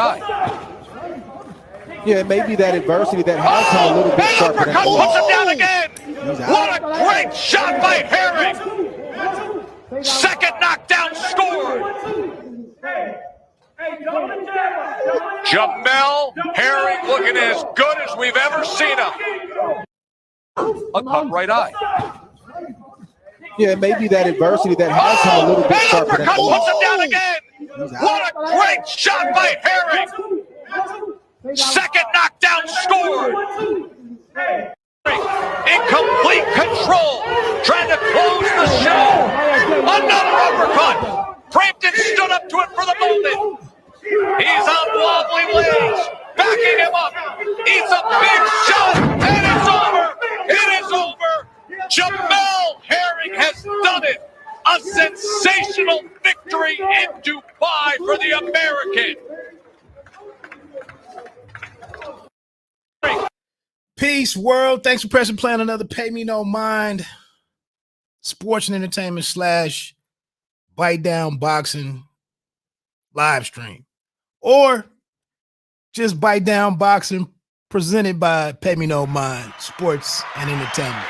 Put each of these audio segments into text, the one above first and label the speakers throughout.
Speaker 1: eye.
Speaker 2: Yeah, maybe that adversity that has him a little bit sharper than
Speaker 1: puts him down again. What a great shot by Herring. Second knockdown scored. Jamel Herring looking as good as we've ever seen him. A cut right eye.
Speaker 2: Yeah, maybe that adversity that has him a little bit sharper than
Speaker 1: puts him down again. What a great shot by Herring. Second knockdown scored. In complete control, trying to close the show. Another uppercut. Frampton stood up to it for the moment. He's on wobbly legs, backing him up. It's a big shot, and it's over. It is over. Jamel Herring has done it. A sensational victory in Dubai for the American.
Speaker 3: Peace, world. Thanks for pressing play on another Pay Me No Mind sports and entertainment / Bite Down Boxing live stream. Or just Bite Down Boxing presented by Pay Me No Mind Sports and Entertainment.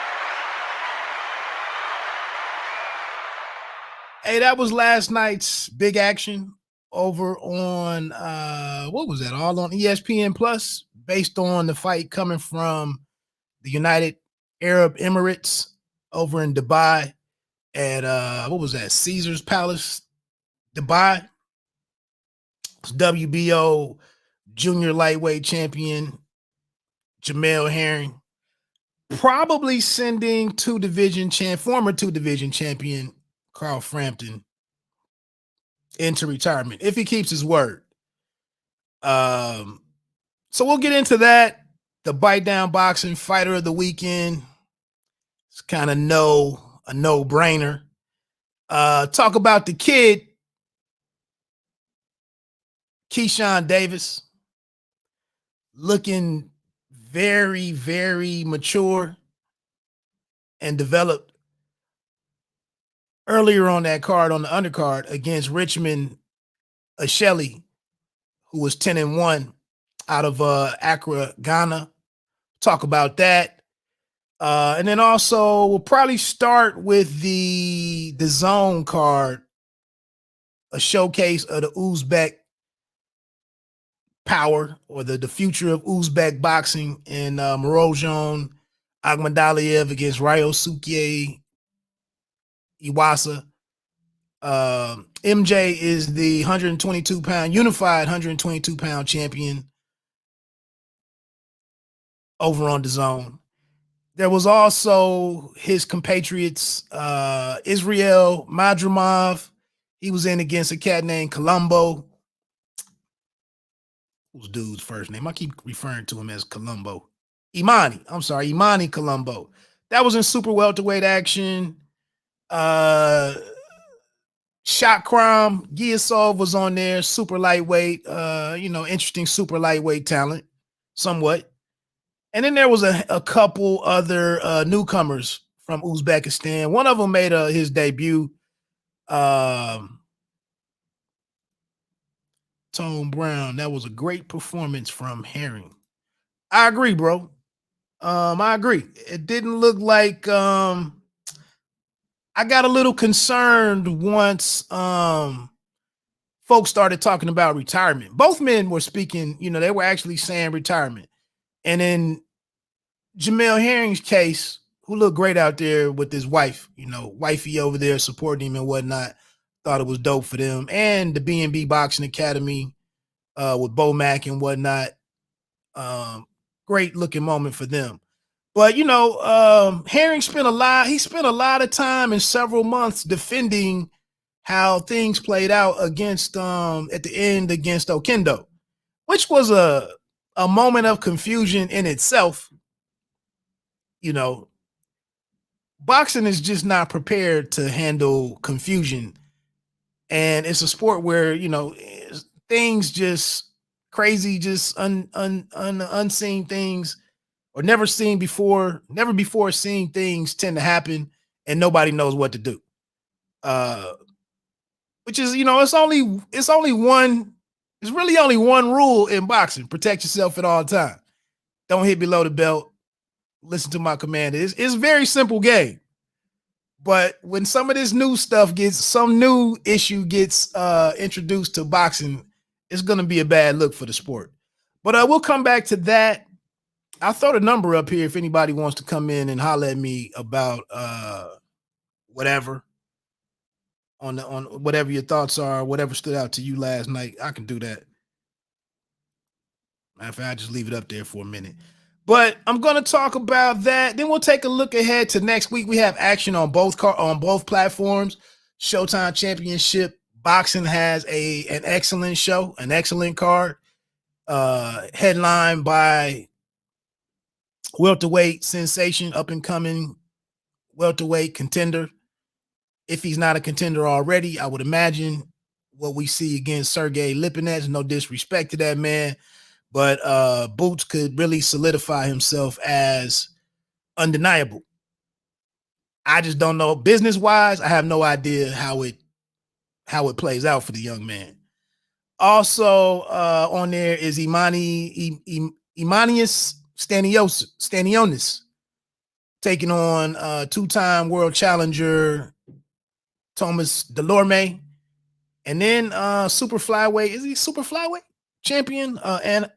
Speaker 3: Hey, that was last night's big action over on, what was that? All on ESPN Plus, based on the fight coming from the United Arab Emirates over in Dubai at, what was that? Caesar's Palace, Dubai. WBO Junior lightweight champion Jamel Herring probably sending former two-division champion Carl Frampton into retirement if he keeps his word. So we'll get into that. The Bite Down Boxing Fighter of the Weekend. It's kind of a no-brainer. Talk about the kid, Keyshawn Davis, looking very, very mature and developed earlier on that card, on the undercard, against Richman Ashelley, who was 10-1 out of Accra, Ghana. Talk about that. And then also we'll probably start with the DAZN card, a showcase of the Uzbek power, or the future of Uzbek boxing, in Murojdon Akhmadaliev against Ryosuke Iwasa. MJ is the 122-pound, unified 122-pound champion over on DAZN. There was also his compatriots, Israil, Madrimov. He was in against a cat named Colombo. Who's dude's first name? I keep referring to him as Colombo. Imani Colombo. That was in super welterweight action. Shahkram, Giyasov was on there, super lightweight, interesting super lightweight talent, somewhat. And then there was a couple other newcomers from Uzbekistan. One of them made his debut. Tone Brown. That was a great performance from Herring. I agree, bro. I agree. It didn't look like I got a little concerned once folks started talking about retirement. Both men were speaking, they were actually saying retirement. And in Jamel Herring's case, who looked great out there with his wife, wifey over there supporting him and whatnot, thought it was dope for them. And the BDB Boxing Academy with Bo Mack and whatnot. Great looking moment for them. But, Herring spent a lot of time and several months defending how things played out against, at the end against Okendo, which was a moment of confusion in itself. Boxing is just not prepared to handle confusion. And it's a sport where, things just crazy, just unseen things, or never before seen things tend to happen, and nobody knows what to do. Which is, it's only one There's really only one rule in boxing: protect yourself at all times. Don't hit below the belt. Listen to my commander. It's a very simple game. But when some of this new stuff some new issue gets introduced to boxing, it's going to be a bad look for the sport. But we'll come back to that. I'll throw the number up here if anybody wants to come in and holler at me about whatever on whatever your thoughts are, whatever stood out to you last night. I can do that. Matter of fact, I'll just leave it up there for a minute. But I'm going to talk about that. Then we'll take a look ahead to next week. We have action on both platforms. Showtime Championship Boxing has an excellent show, an excellent card, headlined by welterweight sensation, up and coming welterweight contender. If he's not a contender already, I would imagine what we see against Sergey Lipinets. No disrespect to that man. But Boots could really solidify himself as undeniable. I just don't know. Business-wise, I have no idea how it plays out for the young man. Also on there is Imanius Stanionis taking on two-time world challenger Thomas Delorme. And then super flyweight. Is he super flyweight champion? Jerwin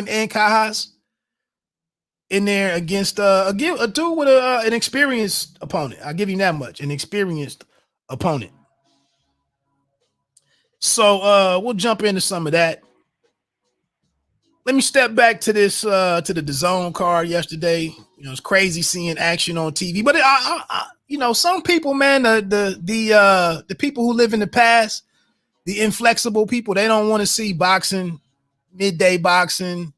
Speaker 3: Ancajas in there against a dude with an experienced opponent. I'll give you that much, an experienced opponent. So we'll jump into some of that. Let me step back to this to the DAZN card yesterday. You know, it's crazy seeing action on TV, but I you know, some people, man, the people who live in the past, the inflexible people, they don't want to see boxing, midday boxing,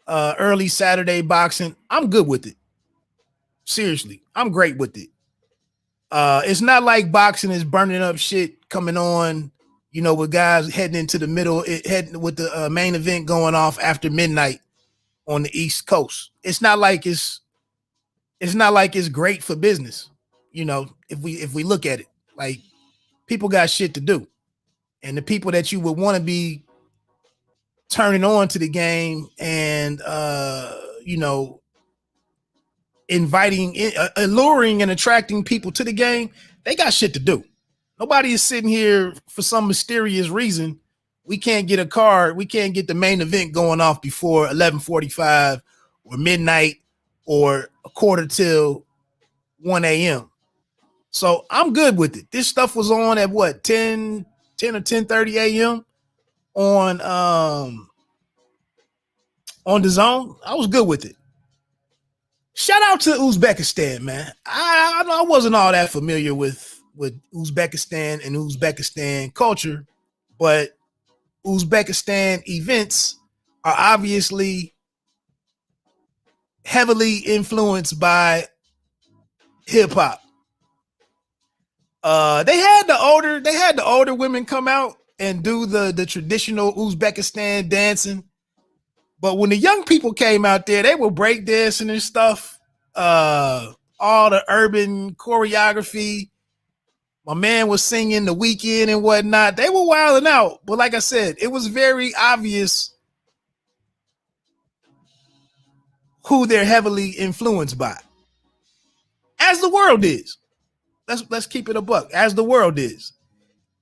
Speaker 3: early Saturday boxing. I'm good with it. Seriously, I'm great with it. It's not like boxing is burning up shit coming on, you know, with guys heading into the middle, heading with the main event going off after midnight on the East Coast. It's not like it's great for business. You know, if we look at it, like, people got shit to do. And the people that you would want to be turning on to the game and, you know, alluring and attracting people to the game, they got shit to do. Nobody is sitting here for some mysterious reason. We can't get a card. We can't get the main event going off before 11:45 or midnight or a quarter till 1 a.m. So I'm good with it. This stuff was on at what, 10 or 10:30 a.m. on DAZN. I was good with it. Shout out to Uzbekistan, man. I wasn't all that familiar with Uzbekistan and Uzbekistan culture, but Uzbekistan events are obviously heavily influenced by hip hop. They had the older women come out and do the traditional Uzbekistan dancing. But when the young people came out there, they were breakdancing and stuff. All the urban choreography. My man was singing The Weeknd and whatnot. They were wilding out. But like I said, it was very obvious who they're heavily influenced by. As the world is. Let's keep it a buck. As the world is.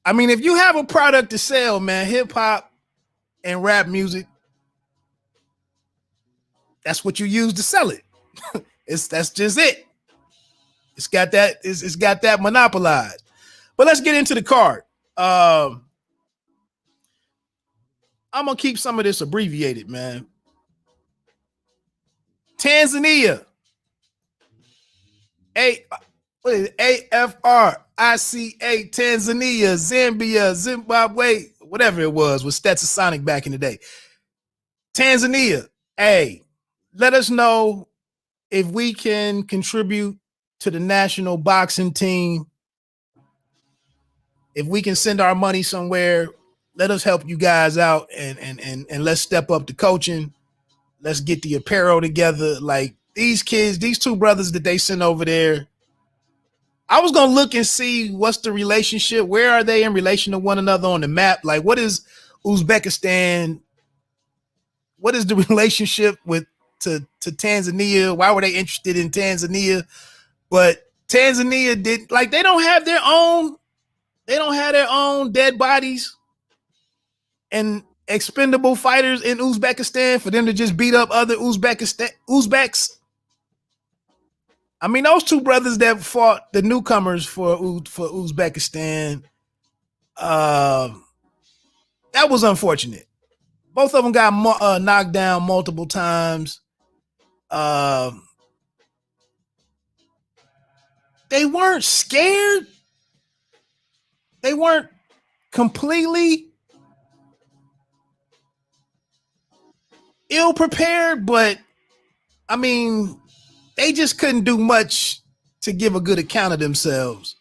Speaker 3: I mean, if you have a product to sell, man, hip hop and rap music, that's what you use to sell it. That's just it. It's got that monopolized. But let's get into the card. I'm gonna keep some of this abbreviated, man. Tanzania. AFRICA, Tanzania, Zambia, Zimbabwe, whatever it was with Stetsasonic back in the day. Tanzania, hey, let us know if we can contribute to the national boxing team. If we can send our money somewhere, let us help you guys out and let's step up the coaching. Let's get the apparel together. Like, these kids, these two brothers that they sent over there, I was gonna look and see what's the relationship. Where are they in relation to one another on the map? Like, what is Uzbekistan? What is the relationship to Tanzania? Why were they interested in Tanzania? But Tanzania did, like, they don't have their own dead bodies and expendable fighters in Uzbekistan for them to just beat up other Uzbeks. I mean, those two brothers that fought the newcomers for Uzbekistan, that was unfortunate. Both of them got knocked down multiple times. They weren't scared. They weren't completely ill-prepared, but I mean, they just couldn't do much to give a good account of themselves.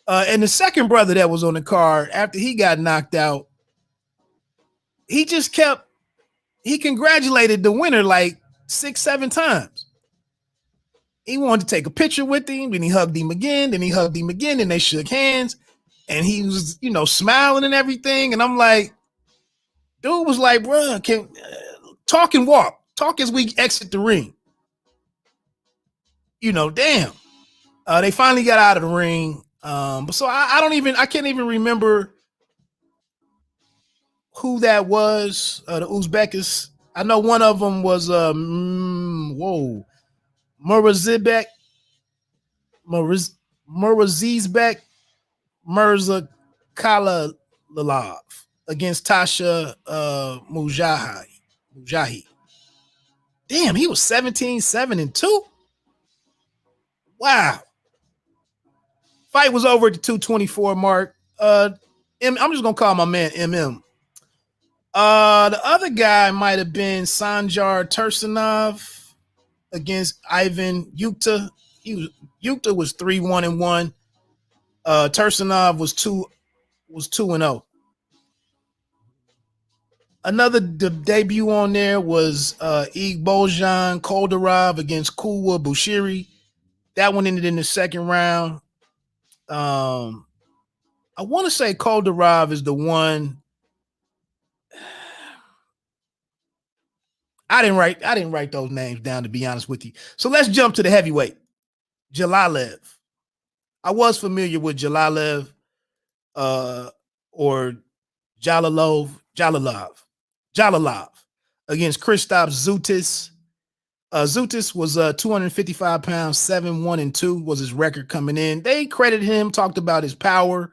Speaker 3: And the second brother that was on the card, after he got knocked out, he congratulated the winner like 6-7 times. He wanted to take a picture with him, then he hugged him again, then they shook hands, and he was, smiling and everything. And I'm like, dude was like, bro, can talk and walk. Talk as we exit the ring. Damn. They finally got out of the ring. So I can't even remember who that was. The Uzbekis. I know one of them was Murojdon Akhmadaliev against Tasha Mujahi. Damn, he was 17-7-2. Wow. Fight was over at the 224 mark. I'm just gonna call my man MM. The other guy might have been Sanjar Tursunov against Ivan Yukta. Yukta was 3-1-1. Tursunov was 2-0. Another debut on there was Igbozhan Koldarov against Kulwa Bushiri. That one ended in the second round. I want to say Koldarov is the one. I didn't write those names down, to be honest with you. So let's jump to the heavyweight. Jalolov. I was familiar with Jalolov or Jalolov against Christoph Zutis. Zutis was 255 pounds, 7-1-2 was his record coming in. They credited him, talked about his power.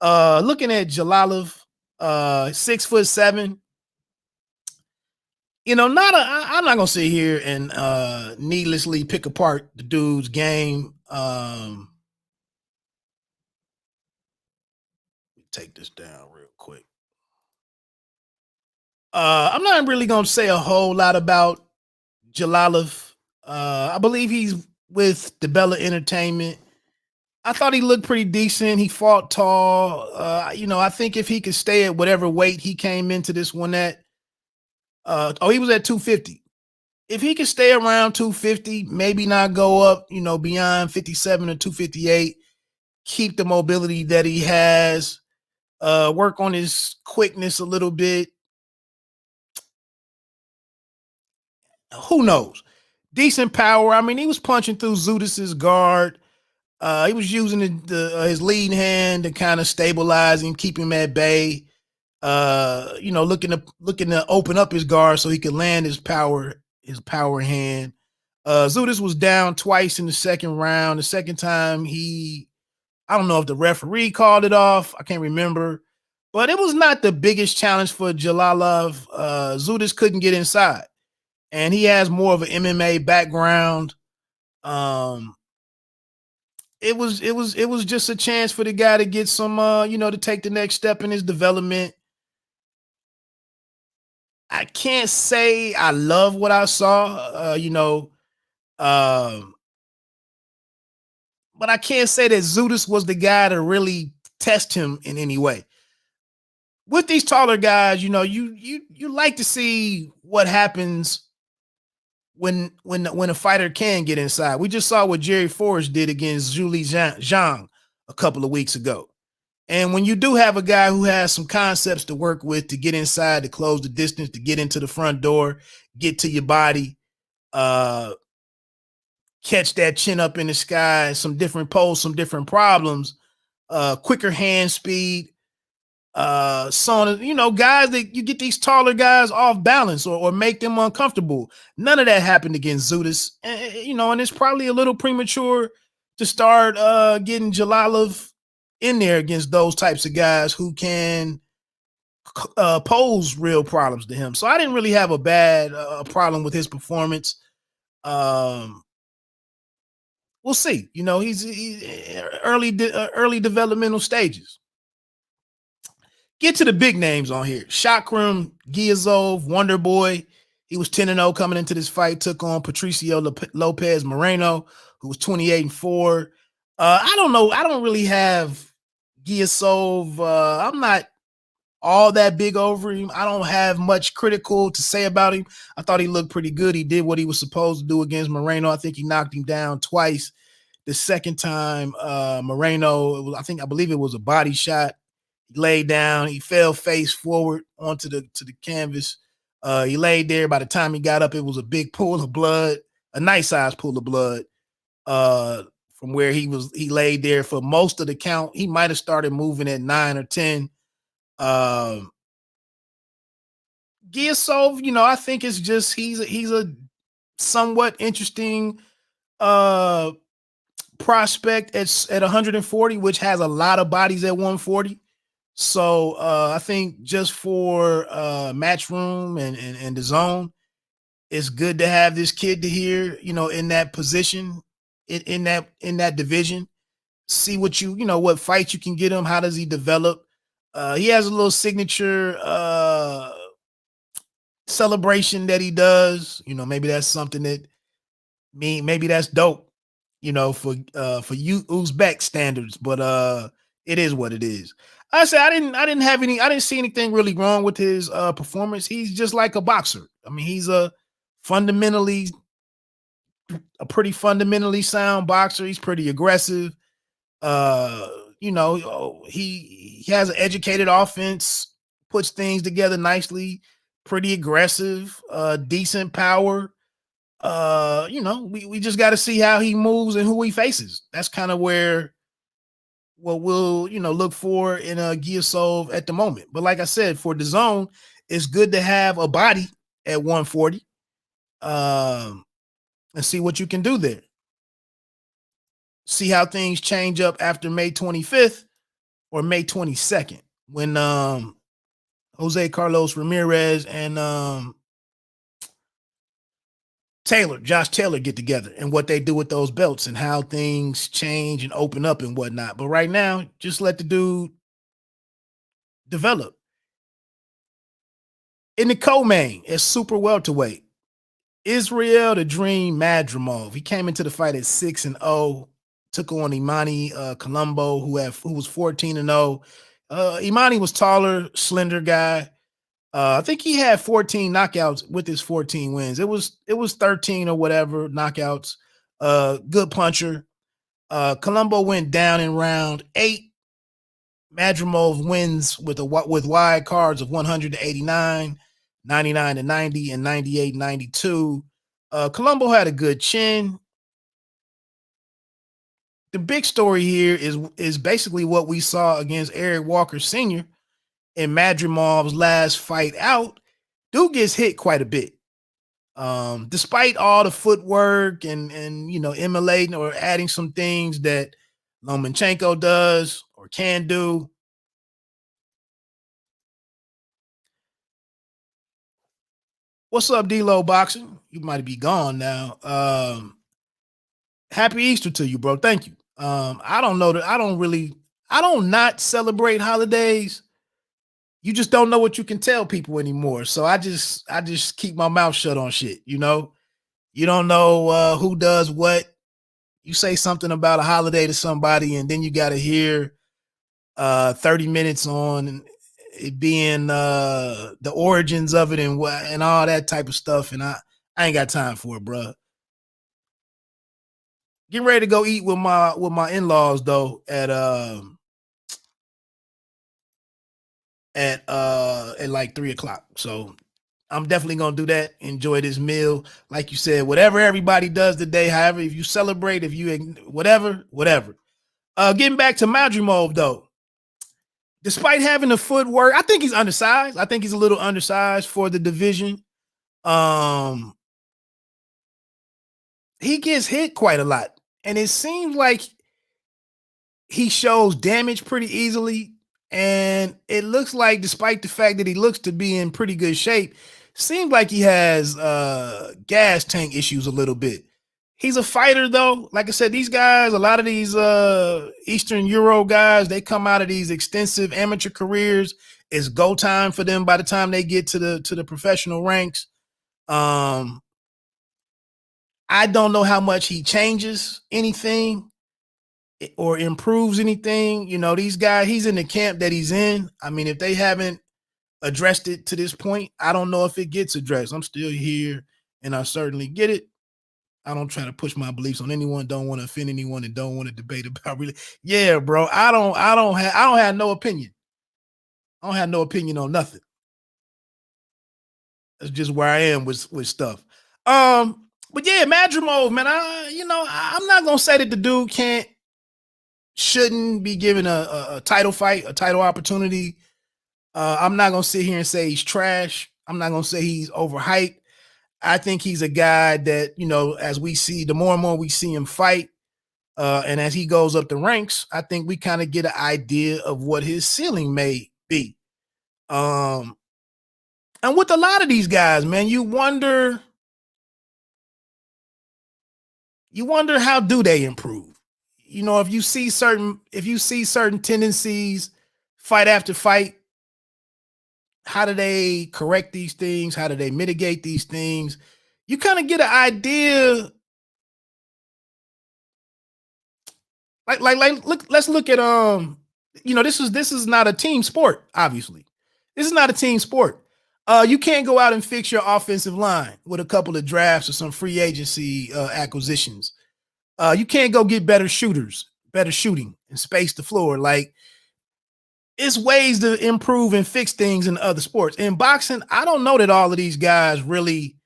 Speaker 3: Looking at Jalolov, 6'7". I'm not gonna sit here and needlessly pick apart the dude's game. Take this down real quick. I'm not really gonna say a whole lot about Jalolov. I believe he's with DeBella Entertainment. I thought he looked pretty decent. He fought tall. I think if he could stay at whatever weight he came into this one at, he was at 250. If he could stay around 250, maybe not go up, beyond 57 or 258, keep the mobility that he has, work on his quickness a little bit. Who knows? Decent power. I mean, he was punching through Zudis's guard. He was using his lead hand to kind of stabilize him, keep him at bay. Looking to open up his guard so he could land his power hand. Zudis was down twice in the second round. The second time I don't know if the referee called it off. I can't remember, but it was not the biggest challenge for Jalolov. Zudis couldn't get inside, and he has more of an MMA background. It was just a chance for the guy to get some, to take the next step in his development. I can't say I love what I saw, but I can't say that Zudis was the guy to really test him in any way. With these taller guys, you like to see what happens when a fighter can get inside. We just saw what Jerry Forrest did against Zhuli Zhang a couple of weeks ago. And when you do have a guy who has some concepts to work with, to get inside, to close the distance, to get into the front door, get to your body, catch that chin up in the sky, some different poses, some different problems, quicker hand speed, so on, you know, guys that you get these taller guys off balance or make them uncomfortable. None of that happened against Zudis, you know, and it's probably a little premature to start getting Jalolov in there against those types of guys who can pose real problems to him. So I didn't really have a bad problem with his performance. We'll see. You know, he's early developmental stages. Get to the big names on here. Shahkram, Giyasov, Wonder Boy. He was 10-0 coming into this fight. Took on Patricio Lopez Moreno, who was 28-4. I don't know. I don't really have Giyasov. I'm not all that big over him. I don't have much critical to say about him. I thought he looked pretty good. He did what he was supposed to do against Moreno. I think he knocked him down twice. The second time, Moreno, I believe it was a body shot. He laid down. He fell face forward onto the canvas. He laid there. By the time he got up, it was a big pool of blood, a nice size pool of blood. From where he laid there for most of the count. He might have started moving at 9 or 10. Giyasov, you know, I think it's just he's a somewhat interesting prospect at 140, which has a lot of bodies at 140. So I think just for Matchroom and the Zone, it's good to have this kid to here, you know, in that position, in that division. See what what fights you can get him. How does he develop? He has a little signature celebration that he does. You know, maybe that's something that maybe that's dope, you know, for you Uzbek standards, but it is what it is. I said I didn't see anything really wrong with his performance. He's just like a boxer. I mean, he's a pretty fundamentally sound boxer. He's pretty aggressive. You know, he has an educated offense, puts things together nicely, pretty aggressive, decent power. You know, we just got to see how he moves and who he faces. That's kind of what we'll, you know, look for in a Giyasov at the moment. But like I said, for the Zone, it's good to have a body at 140 and see what you can do there. See how things change up after May 25th or May 22nd when Jose Carlos Ramirez and Josh Taylor get together and what they do with those belts and how things change and open up and whatnot. But right now, just let the dude develop. In the co-main, at super welterweight, Israil the Dream Madrimov. He came into the fight at 6-0, took on Imani Colombo, who was 14-0. Imani was taller, slender guy. I think he had 14 knockouts with his 14 wins. It was 13 or whatever knockouts. Good puncher. Colombo went down in round 8. Madrimov wins with wide cards of 100-89, 99-90, and 98-92. Colombo had a good chin. The big story here is basically what we saw against Eric Walker Sr. in Madrimov's last fight out. Dude gets hit quite a bit. Despite all the footwork and you know, emulating or adding some things that Lomachenko does or can do. What's up, D-Lo Boxing? You might be gone now. Happy Easter to you, bro. Thank you. I don't know that I don't not celebrate holidays. You just don't know what you can tell people anymore. So I just keep my mouth shut on shit, you know? You don't know who does what. You say something about a holiday to somebody and then you got to hear 30 minutes on it being the origins of it and all that type of stuff. And I ain't got time for it, bro. Getting ready to go eat with my in-laws though at like 3:00. So I'm definitely gonna do that. Enjoy this meal. Like you said, whatever everybody does today, however, if you celebrate, if you whatever. Getting back to Madrimov though. Despite having the footwork, I think he's undersized. I think he's a little undersized for the division. He gets hit quite a lot. And it seems like he shows damage pretty easily. And it looks like, despite the fact that he looks to be in pretty good shape, seems like he has gas tank issues a little bit. He's a fighter, though. Like I said, these guys, a lot of these Eastern Euro guys, they come out of these extensive amateur careers. It's go time for them by the time they get to the professional ranks. I don't know how much he changes anything or improves anything. You know, these guys, he's in the camp that he's in. I mean, if they haven't addressed it to this point, I don't know if it gets addressed. I'm still here and I certainly get it. I don't try to push my beliefs on anyone, don't want to offend anyone, and don't want to debate about really. Yeah, bro. I don't have no opinion. I don't have no opinion on nothing. That's just where I am with stuff. But yeah, Madrimov, man, I'm not gonna say that the dude shouldn't be given a title fight, a title opportunity. I'm not gonna sit here and say he's trash. I'm not gonna say he's overhyped. I think he's a guy that, you know, as we see, the more and more we see him fight, and as he goes up the ranks, I think we kind of get an idea of what his ceiling may be. And with a lot of these guys, man, you wonder how do they improve? You know, if you see certain tendencies fight after fight, how do they correct these things? How do they mitigate these things? You kind of get an idea. Let's look at you know, this is not a team sport, obviously. This is not a team sport. You can't go out and fix your offensive line with a couple of drafts or some free agency acquisitions. You can't go get better shooting and space the floor. Like, it's ways to improve and fix things in other sports. In boxing, I don't know that all of these guys really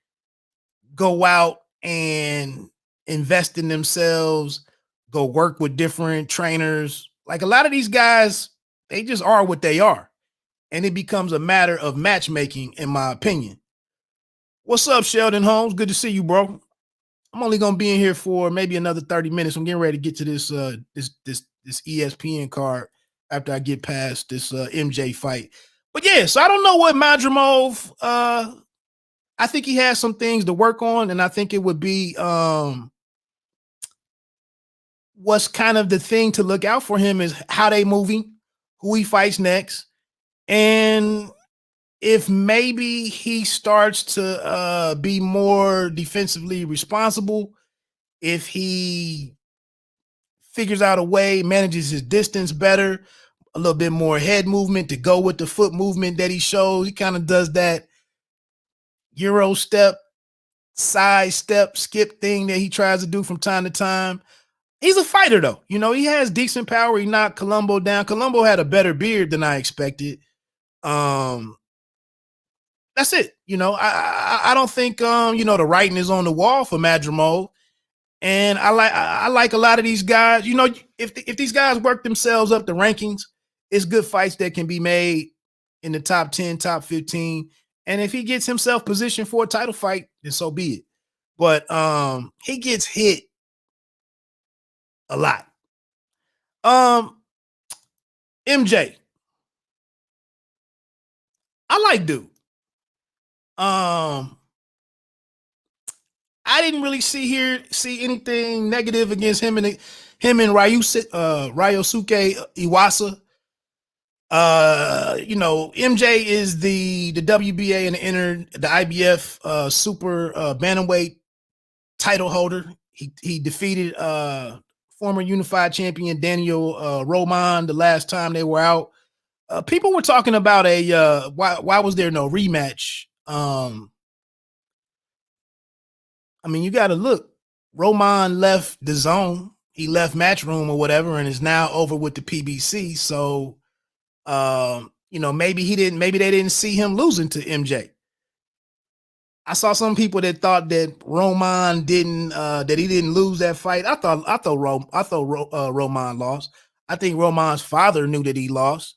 Speaker 3: go out and invest in themselves, go work with different trainers. Like, a lot of these guys, they just are what they are. And it becomes a matter of matchmaking, in my opinion. What's up, Sheldon Holmes? Good to see you, bro. I'm only gonna be in here for maybe another 30 minutes. I'm getting ready to get to this ESPN card after I get past this MJ fight. But yeah, so I don't know what Madrimov. I think he has some things to work on, and I think it would be what's kind of the thing to look out for him is how they moving, who he fights next, and if maybe he starts to be more defensively responsible, if he figures out a way, manages his distance better, a little bit more head movement to go with the foot movement that he shows. He kind of does that Euro step, side step, skip thing that he tries to do from time to time. He's a fighter, though. You know, he has decent power. He knocked Colombo down. Colombo had a better beard than I expected. That's it. You know, I don't think you know, the writing is on the wall for Madrimov. And I like a lot of these guys. You know, if these guys work themselves up the rankings, it's good fights that can be made in the top 10, top 15. And if he gets himself positioned for a title fight, then so be it. But he gets hit a lot. MJ, I like dude. I didn't really see anything negative against him and Ryosuke Iwasa. You know, MJ is the WBA and the IBF super bantamweight title holder. He defeated former unified champion Daniel Roman the last time they were out. People were talking about why was there no rematch? I mean, you got to look. Roman left DAZN. He left Matchroom or whatever, and is now over with the PBC. So, maybe they didn't see him losing to MJ. I saw some people that thought that Roman didn't, that he didn't lose that fight. I thought Roman lost. I think Roman's father knew that he lost.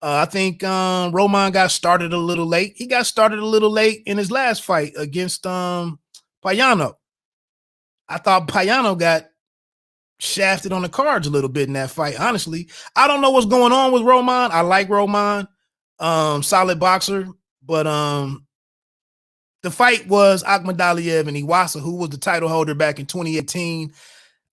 Speaker 3: I think Roman got started a little late. He got started a little late in his last fight against Payano. I thought Payano got shafted on the cards a little bit in that fight. Honestly, I don't know what's going on with Roman. I like Roman, solid boxer, but the fight was Akhmadaliev and Iwasa, who was the title holder back in 2018.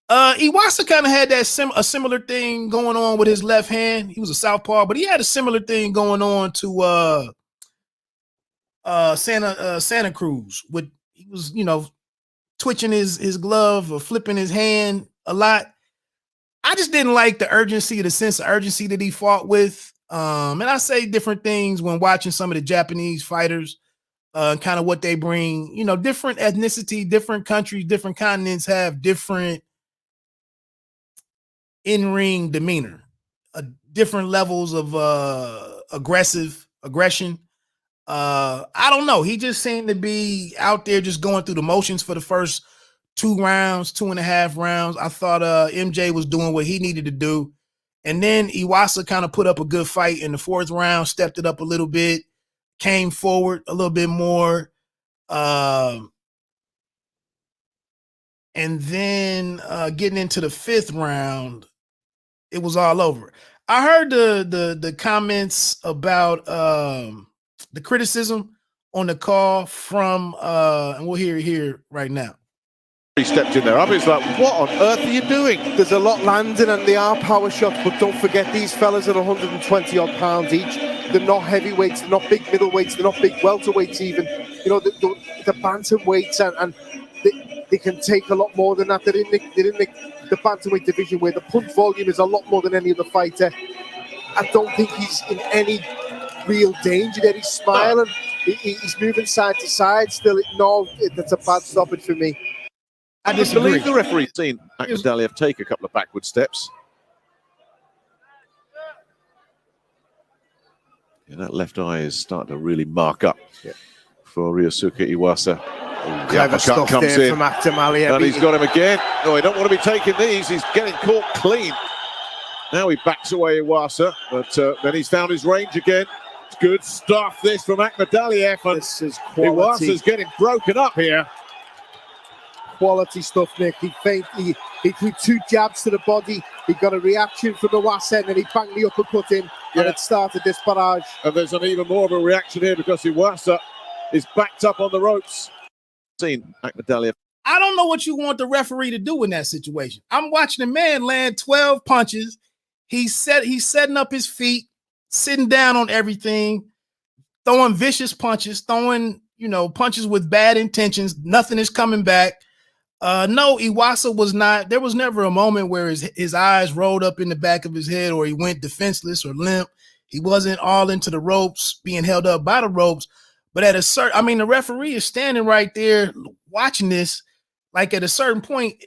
Speaker 3: Iwasa kind of had that a similar thing going on with his left hand. He was a southpaw, but he had a similar thing going on to Santa Cruz. He was, twitching his glove or flipping his hand a lot. I just didn't like the sense of urgency that he fought with. And I say different things when watching some of the Japanese fighters, kind of what they bring. Different ethnicity, different countries, different continents have different in-ring demeanor, different levels of aggression. I don't know. He just seemed to be out there just going through the motions for the first 2.5 rounds. I thought MJ was doing what he needed to do. And then Iwasa kind of put up a good fight in the 4th round, stepped it up a little bit, came forward a little bit more. And then getting into the 5th round, it was all over. I heard the comments about the criticism on the call from and we'll hear it here right now.
Speaker 4: He stepped in there. I was like, what on earth are you doing?
Speaker 2: There's a lot landing and they are power shots, but don't forget these fellas are 120 odd pounds each. They're not heavyweights, they're not big middleweights, they're not big welterweights even. The bantamweights and they can take a lot more than that. They're in the bantamweight division where the punch volume is a lot more than any other fighter. I don't think he's in any real danger there. He's smiling, he's moving side to side still. No, that's a bad stoppage for me.
Speaker 4: I believe the referee's seen Akhmadaliev take a couple of backward steps. Yeah, that left eye is starting to really mark up for Ryosuke Iwasa.
Speaker 2: Clever stuff
Speaker 4: comes
Speaker 2: there
Speaker 4: in,
Speaker 2: from Akhmadaliev.
Speaker 4: and he's got him again. Oh, I don't want to be taking these. He's getting caught clean. Now he backs away Iwasa, but then he's found his range again. It's good stuff, this from Akhmadaliev. And
Speaker 2: this is quality.
Speaker 4: Iwasa's getting broken up here.
Speaker 2: Quality stuff, Nick. He threw 2 jabs to the body. He got a reaction from Iwasa, and then he banged the uppercut in, and it started this barrage.
Speaker 4: And there's an even more of a reaction here because Iwasa is backed up on the ropes. Seen Akhmadaliev.
Speaker 3: I don't know what you want the referee to do in that situation. I'm watching the man land 12 punches. He's setting up his feet, sitting down on everything, throwing vicious punches, throwing punches with bad intentions. Nothing is coming back. No, Iwasa was not. There was never a moment where his eyes rolled up in the back of his head or he went defenseless or limp. He wasn't all into the ropes, being held up by the ropes. But at a certain, the referee is standing right there watching this. Like at a certain point,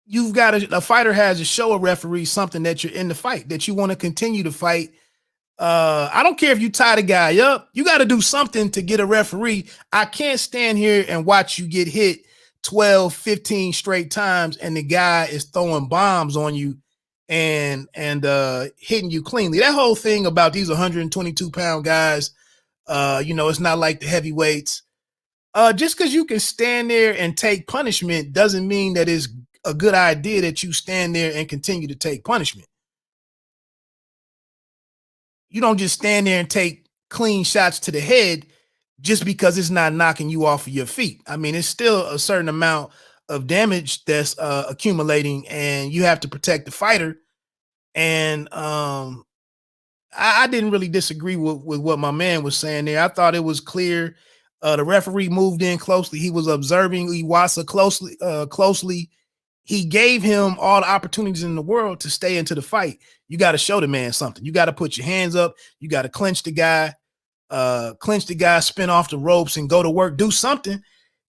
Speaker 3: you've got a fighter has to show a referee something that you're in the fight, that you want to continue to fight. I don't care if you tie the guy up. You got to do something to get a referee. I can't stand here and watch you get hit 12, 15 straight times and the guy is throwing bombs on you and hitting you cleanly. That whole thing about these 122-pound guys, it's not like the heavyweights. Just because you can stand there and take punishment doesn't mean that it's a good idea that you stand there and continue to take punishment. You don't just stand there and take clean shots to the head just because it's not knocking you off of your feet. It's still a certain amount of damage that's accumulating, and you have to protect the fighter. And I didn't really disagree with what my man was saying there. I thought it was clear. The referee moved in closely. He was observing Iwasa closely. He gave him all the opportunities in the world to stay into the fight. You got to show the man something. You got to put your hands up. You got to clinch the guy, spin off the ropes and go to work, do something.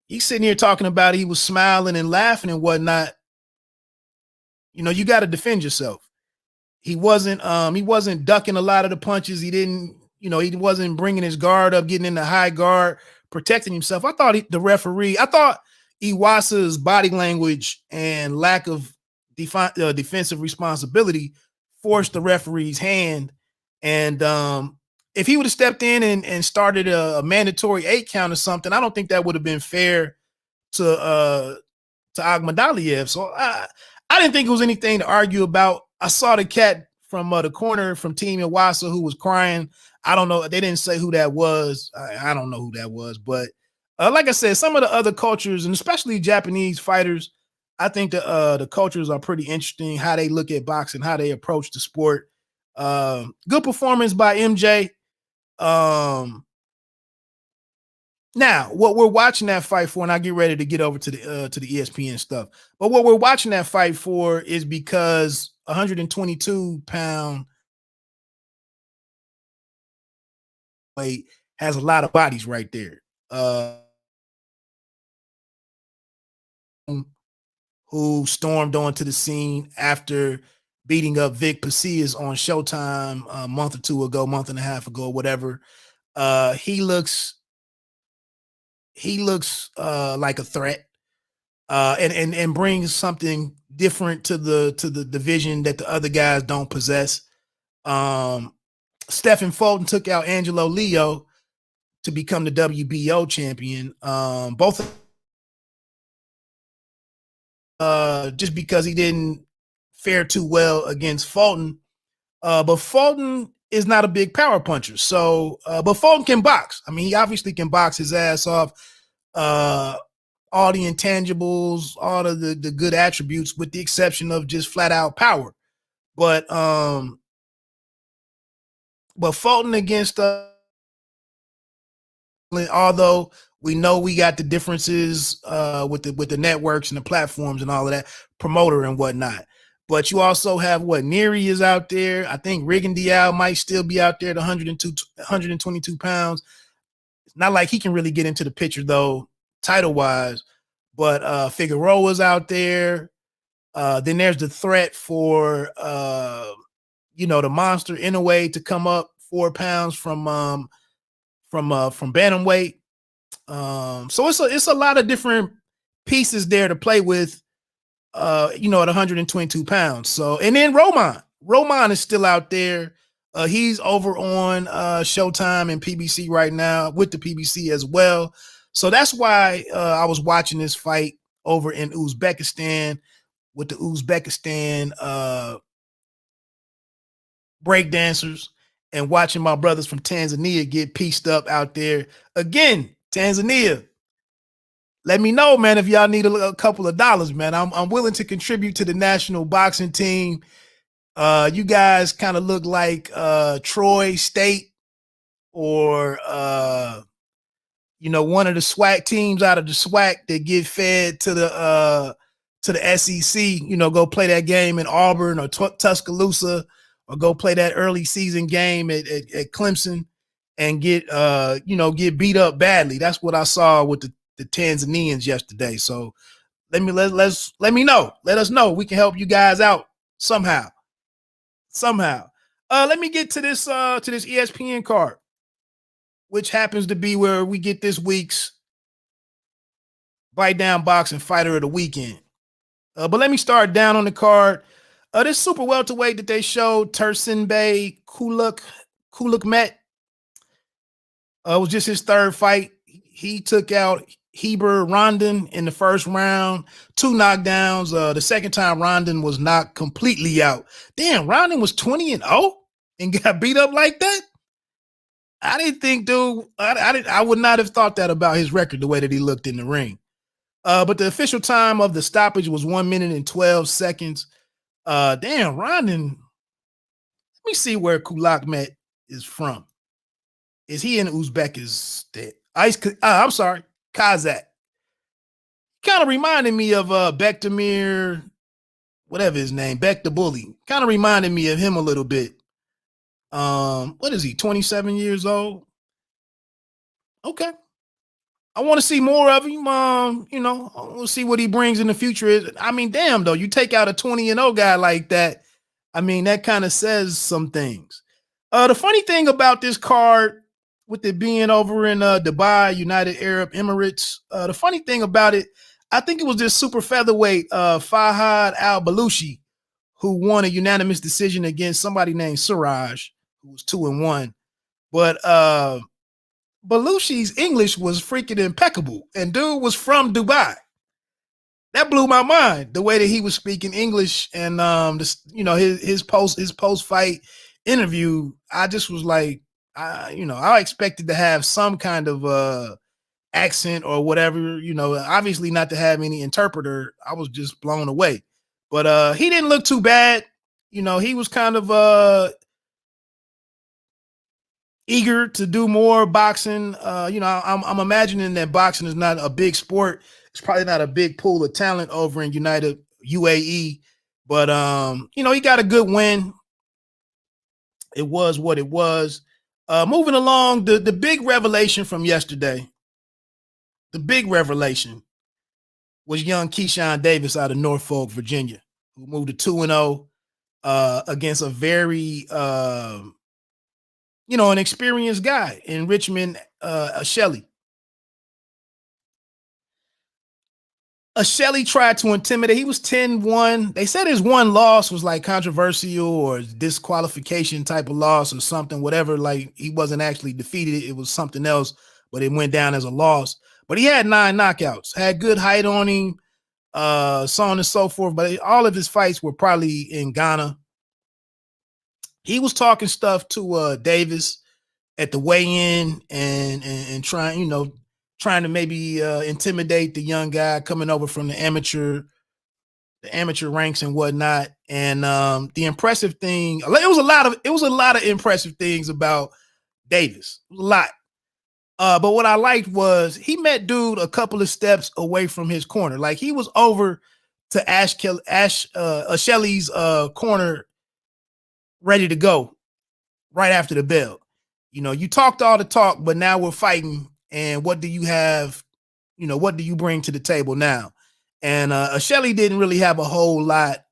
Speaker 3: he's sitting here talking about he was smiling and laughing and whatnot. You know, you got to defend yourself. He wasn't ducking a lot of the punches. He didn't, you know, he wasn't bringing his guard up, getting in the high guard, protecting himself. I thought I thought Iwasa's body language and lack of defensive responsibility forced the referee's hand. And if he would have stepped in and started a mandatory 8 count or something, I don't think that would have been fair to Akhmadaliev. So I didn't think it was anything to argue about. I saw the cat from the corner from Team Iwasa who was crying. I don't know. They didn't say who that was. I don't know who that was. But like I said, some of the other cultures, and especially Japanese fighters, I think the cultures are pretty interesting, how they look at boxing, how they approach the sport. Good performance by MJ. Now, what we're watching that fight for, and I get ready to get over to the ESPN stuff, but what we're watching that fight for is because 122-pound weight has a lot of bodies right there. Who stormed onto the scene after beating up Vic Pasillas on Showtime a month or two ago, month and a half ago, whatever. He looks like a threat, and brings something different to the division that the other guys don't possess. Stephen Fulton took out Angelo Leo to become the WBO champion. Both just because he didn't fare too well against Fulton. But Fulton is not a big power puncher. So, but Fulton can box. I mean, he obviously can box his ass off. All the intangibles, all of the good attributes, with the exception of just flat out power. But Fulton against although we know we got the differences with the networks and the platforms and all of that, promoter and whatnot. But you also have Neary is out there. I think Rigondeaux might still be out there at 122 pounds. It's not like he can really get into the picture though, title-wise. But Figueroa's out there. Then there's the threat for the monster Inoue to come up 4 pounds from bantamweight. So it's a lot of different pieces there to play with. At 122 pounds. So, and then Roman is still out there. He's over on Showtime and PBC right now, with the PBC as well. So that's why I was watching this fight over in Uzbekistan with the Uzbekistan breakdancers, and watching my brothers from Tanzania get pieced up out there. Again, Tanzania, let me know, man, if y'all need a couple of dollars, man. I'm willing to contribute to the national boxing team. You guys kind of look like Troy State or one of the SWAC teams out of the SWAC that get fed to the SEC. Go play that game in Auburn or Tuscaloosa, or go play that early season game at Clemson and get beat up badly. That's what I saw with the Tanzanians yesterday. So let me know. Let us know. We can help you guys out somehow. Let me get to this ESPN card, which happens to be where we get this week's Bite Down Boxing Fighter of the Weekend. But let me start down on the card. This super welterweight that they showed, Tursunbay Kulukmet, was just his third fight. He took out Heber Rondon in the first round, 2 knockdowns. The second time Rondon was knocked completely out. Damn, Rondon was 20-0 and got beat up like that. I didn't think, dude. I would not have thought that about his record, the way that he looked in the ring. But the official time of the stoppage was 1 minute and 12 seconds. Damn, Rondon. Let me see where Kulakmet is from. Is he in Uzbekistan? I'm sorry, Kazakh. Kind of reminded me of Bektamir, whatever his name, Bektabuli. Kind of reminded me of him a little bit. What is he, 27 years old? Okay. I want to see more of him. You know, we'll see what he brings in the future. I mean, damn though, you take out a 20-0 guy like that. I mean, that kind of says some things. The funny thing about this card, with it being over in Dubai, United Arab Emirates, the funny thing about it, I think it was this super featherweight Fahad Al-Balushi who won a unanimous decision against somebody named Siraj, who was 2-1. But Belushi's English was freaking impeccable, and dude was from Dubai. That blew my mind, the way that he was speaking English, and his post fight interview. I just was like, I expected to have some kind of accent or whatever, obviously not to have any interpreter. I was just blown away, but he didn't look too bad. He was kind of eager to do more boxing. I'm imagining that boxing is not a big sport. It's probably not a big pool of talent over in United UAE, but he got a good win. It was what it was. Moving along, the big revelation from yesterday. The big revelation was young Keyshawn Davis out of Norfolk, Virginia, who moved to 2-0 against a very an experienced guy in Richman Ashelley. Ashelley tried to intimidate. He was 10-1. They said his one loss was like controversial or disqualification type of loss or something, whatever. Like he wasn't actually defeated. It was something else, but it went down as a loss. But he had 9 knockouts, had good height on him, so on and so forth. But all of his fights were probably in Ghana. He was talking stuff to Davis at the weigh-in and trying to maybe intimidate the young guy coming over from the amateur ranks and whatnot. And the impressive thing, it was a lot of impressive things about Davis. A lot. But what I liked was he met dude a couple of steps away from his corner. Like he was over to Ashelley's corner, ready to go right after the bell. You talked all the talk, but now we're fighting. And what do you have? What do you bring to the table now? And Ashelley didn't really have a whole lot.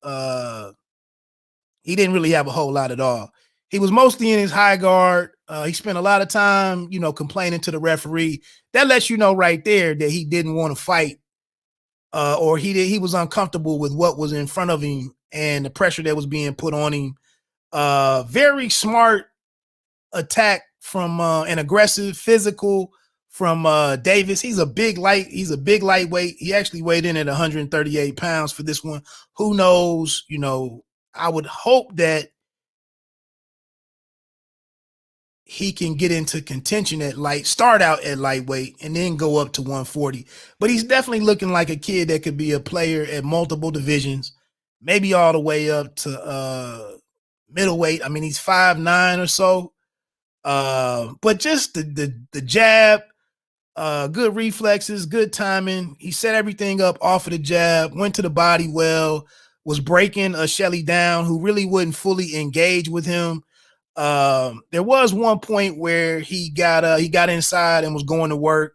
Speaker 3: He didn't really have a whole lot at all. He was mostly in his high guard. He spent a lot of time, complaining to the referee. That lets you know right there that he didn't want to fight, or he was uncomfortable with what was in front of him and the pressure that was being put on him. Very smart attack from an aggressive physical from Davis. He's a big lightweight. He actually weighed in at 138 pounds for this one. Who knows? I would hope that he can get into contention start out at lightweight and then go up to 140. But he's definitely looking like a kid that could be a player at multiple divisions, maybe all the way up to middleweight. I mean, he's 5'9" or so. But just the jab, good reflexes, good timing. He set everything up off of the jab, went to the body well, was breaking Ashelley down, who really wouldn't fully engage with him. There was one point where he got inside and was going to work,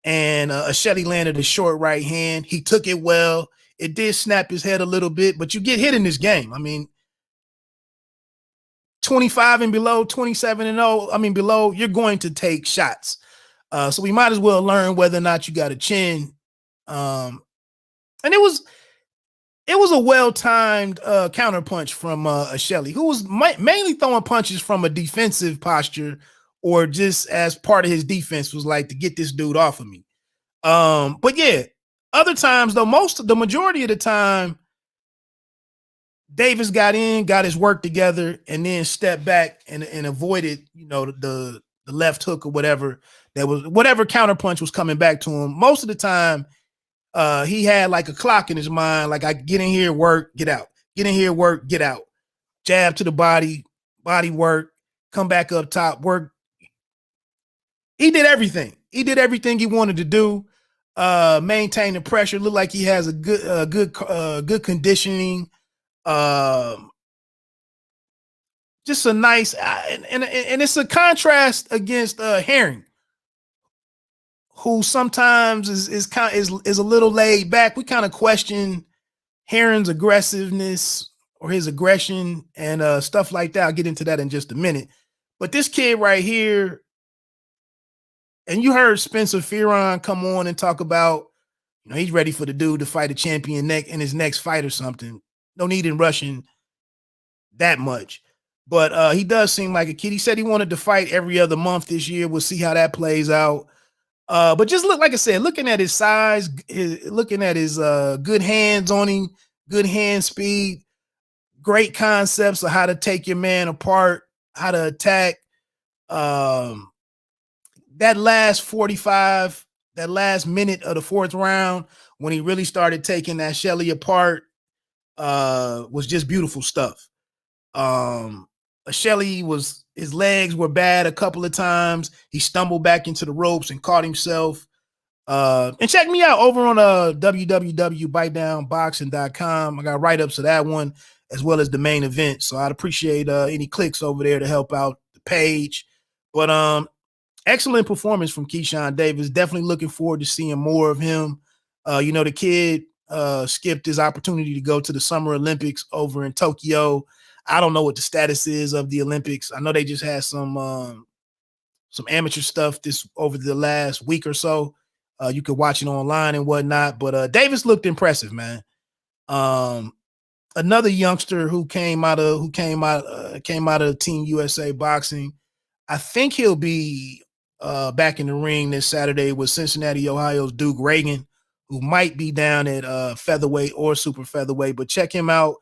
Speaker 3: and Ashelley landed a short right hand. He took it well. It did snap his head a little bit, but you get hit in this game. I mean, 25 and below, 27 and 0, below, you're going to take shots. So we might as well learn whether or not you got a chin. And it was a well-timed counterpunch from Ashelley, who was mainly throwing punches from a defensive posture, or just as part of his defense was like to get this dude off of me. But yeah, other times though, the majority of the time, Davis got his work together and then stepped back and avoided, the left hook or whatever counterpunch was coming back to him. Most of the time, he had like a clock in his mind, like I get in here, work, get out, get in here, work, get out, jab to the body work, come back up top, work. He did everything. He did everything he wanted to do. Maintain the pressure. Looked like he has a good conditioning. Just a nice, and it's a contrast against Herring, who sometimes is a little laid back. We kind of question Herring's aggressiveness or his aggression and stuff like that. I'll get into that in just a minute. But this kid right here, and you heard Spencer Fearon come on and talk about, he's ready for the dude to fight a champion in his next fight or something. No need in rushing that much. But he does seem like a kid. He said he wanted to fight every other month this year. We'll see how that plays out. But just like I said, looking at his size, looking at his good hands on him, good hand speed, great concepts of how to take your man apart, how to attack. That last minute of the fourth round, when he really started taking Ashelley apart, was just beautiful stuff. Ashelley his legs were bad a couple of times. He stumbled back into the ropes and caught himself. And check me out over on www.BiteDownBoxing.com. I got write-ups of that one as well as the main event. So I'd appreciate any clicks over there to help out the page. But excellent performance from Keyshawn Davis. Definitely looking forward to seeing more of him. The kid skipped his opportunity to go to the Summer Olympics over in Tokyo. I don't know what the status is of the Olympics. I know they just had some amateur stuff over the last week or so. You could watch it online and whatnot. But Davis looked impressive, man. Another youngster who came out of Team USA Boxing. I think he'll be back in the ring this Saturday with Cincinnati, Ohio's Duke Reagan, who might be down at featherweight or super featherweight. But check him out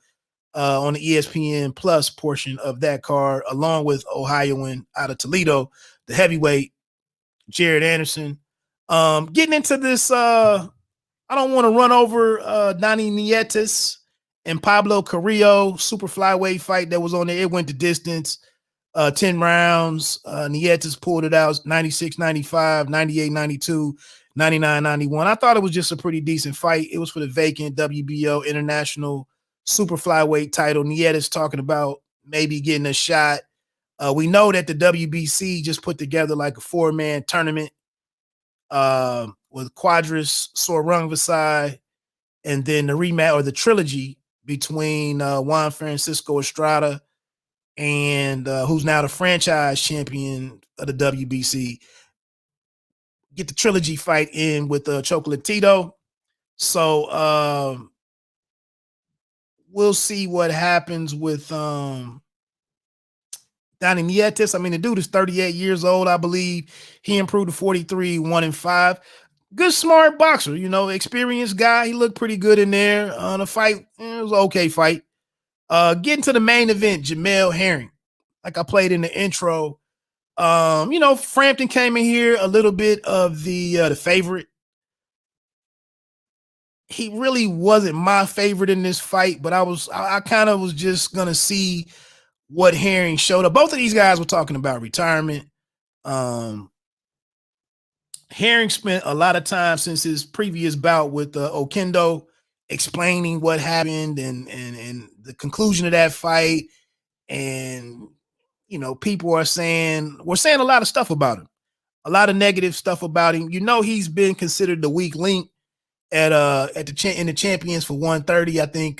Speaker 3: on the ESPN Plus portion of that card, along with Ohioan out of Toledo, the heavyweight Jared Anderson. Getting into this, I don't want to run over Donnie Nietes and Pablo Carrillo super flyweight fight that was on there. It went the distance, 10 rounds. Nietes pulled it out 96-95, 98-92, 99-91. I thought it was just a pretty decent fight. It was for the vacant WBO International super flyweight title. Nietes talking about maybe getting a shot. We know that the WBC just put together like a 4-man tournament with Quadras, Sorungvasai, and then the rematch or the trilogy between Juan Francisco Estrada and who's now the franchise champion of the WBC. Get the trilogy fight in with Chocolatito. So we'll see what happens with Donnie Nietes. I mean, the dude is 38 years old, I believe. He improved to 43, 1-5. Good, smart boxer, experienced guy. He looked pretty good in there. On the fight, it was an okay fight. Getting to the main event, Jamel Herring. Like I played in the intro. Frampton came in here a little bit of the favorite. He really wasn't my favorite in this fight, but I kind of was just gonna see what Herring showed up. Both of these guys were talking about retirement. Herring spent a lot of time since his previous bout with Okendo explaining what happened and the conclusion of that fight. And people we're saying a lot of stuff about him, a lot of negative stuff about him. He's been considered the weak link in the champions for 130. I think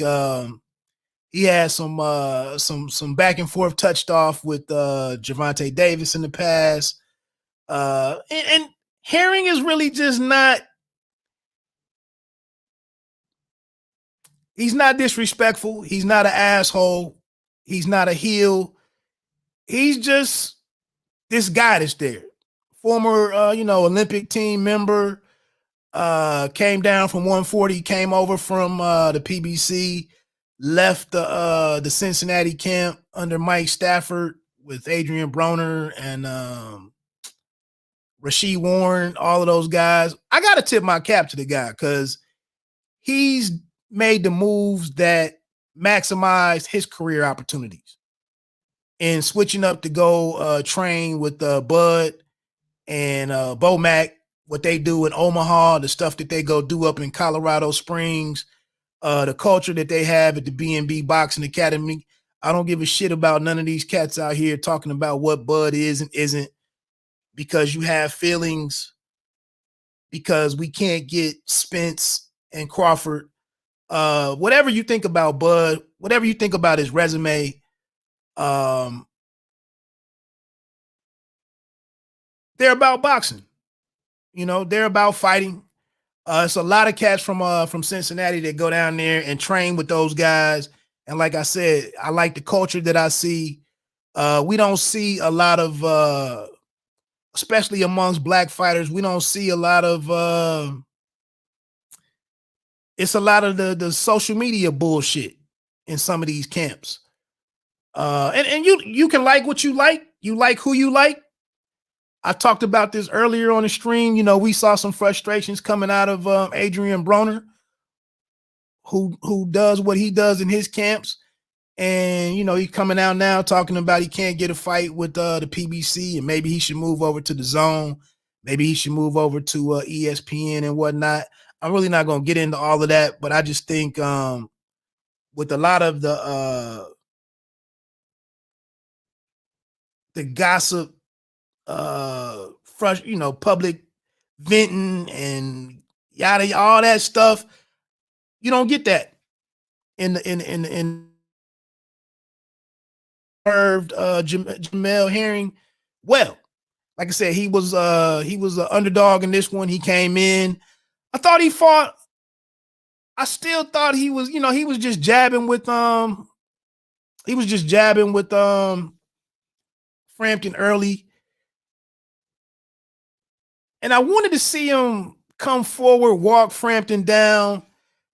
Speaker 3: he had some back and forth touched off with Gervonta Davis in the past. And Herring is really just not. He's not disrespectful. He's not an asshole. He's not a heel. He's just this guy that's there. Former, Olympic team member. Came down from 140, came over from the PBC, left the Cincinnati camp under Mike Stafford with Adrian Broner and Rasheed Warren, all of those guys. I got to tip my cap to the guy because he's made the moves that maximized his career opportunities. And switching up to go train with Bud and Bomac, what they do in Omaha, the stuff that they go do up in Colorado Springs, the culture that they have at the BDB Boxing Academy. I don't give a shit about none of these cats out here talking about what Bud is and isn't, because you have feelings because we can't get Spence and Crawford. Whatever you think about Bud, whatever you think about his resume, they're about boxing. You know, they're about fighting. It's a lot of cats from Cincinnati that go down there and train with those guys. And like I said, I like the culture that I see. We don't see a lot of, especially amongst black fighters, we don't see a lot of, it's a lot of the social media bullshit in some of these camps. And you can like what you like who you like. I talked about this earlier on the stream. You know, we saw some frustrations coming out of Adrian Broner, who does what he does in his camps. And, you know, he's coming out now talking about he can't get a fight with the PBC, and maybe he should move over to the DAZN. Maybe he should move over to ESPN and whatnot. I'm really not going to get into all of that, but I just think with a lot of the gossip, you know, public venting and yada, all that stuff, you don't get that in Jamel Herring. Well, like I said, he was an underdog in this one. He came in. I thought he fought. I still thought he was, you know, he was just jabbing with Frampton early. And I wanted to see him come forward, walk Frampton down,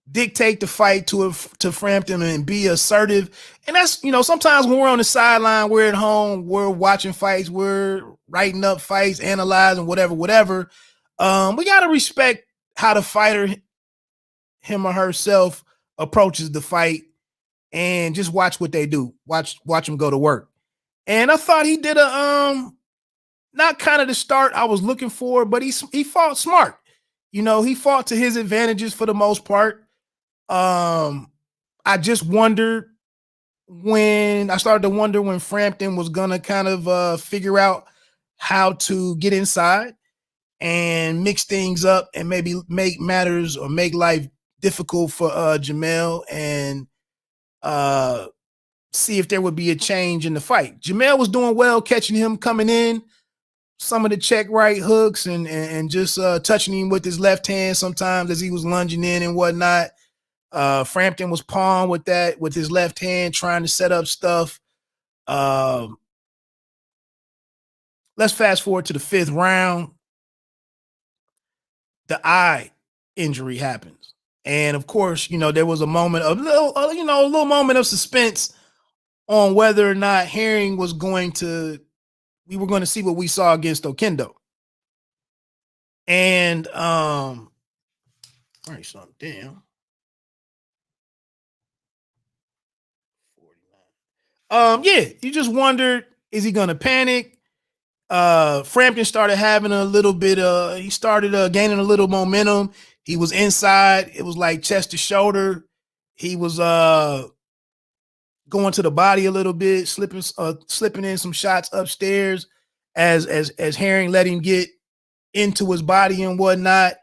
Speaker 3: dictate the fight to Frampton and be assertive. And that's, you know, sometimes when we're on the sideline, we're at home, we're watching fights, we're writing up fights, analyzing whatever. We got to respect how the fighter, him or herself, approaches the fight and just watch what they do. Watch them go to work. And I thought he did not kind of the start I was looking for, but he fought smart. You know, he fought to his advantages for the most part. I just wondered when Frampton was gonna kind of figure out how to get inside and mix things up and maybe make matters or make life difficult for Jamel and see if there would be a change in the fight. Jamel was doing well, catching him coming in, some of the check right hooks and just touching him with his left hand sometimes as he was lunging in and whatnot. Frampton was pawned with that, with his left hand, trying to set up stuff. Let's fast forward to the 5th round. The eye injury happens. And of course, you know, there was a moment of a little moment of suspense on whether or not Herring was we were going to see what we saw against Oquendo. And write something down. 49. Yeah, you just wondered, is he going to panic? Frampton started having a little bit he started gaining a little momentum. He was inside. It was like chest to shoulder. He was going to the body a little bit, slipping in some shots upstairs as Herring let him get into his body and whatnot.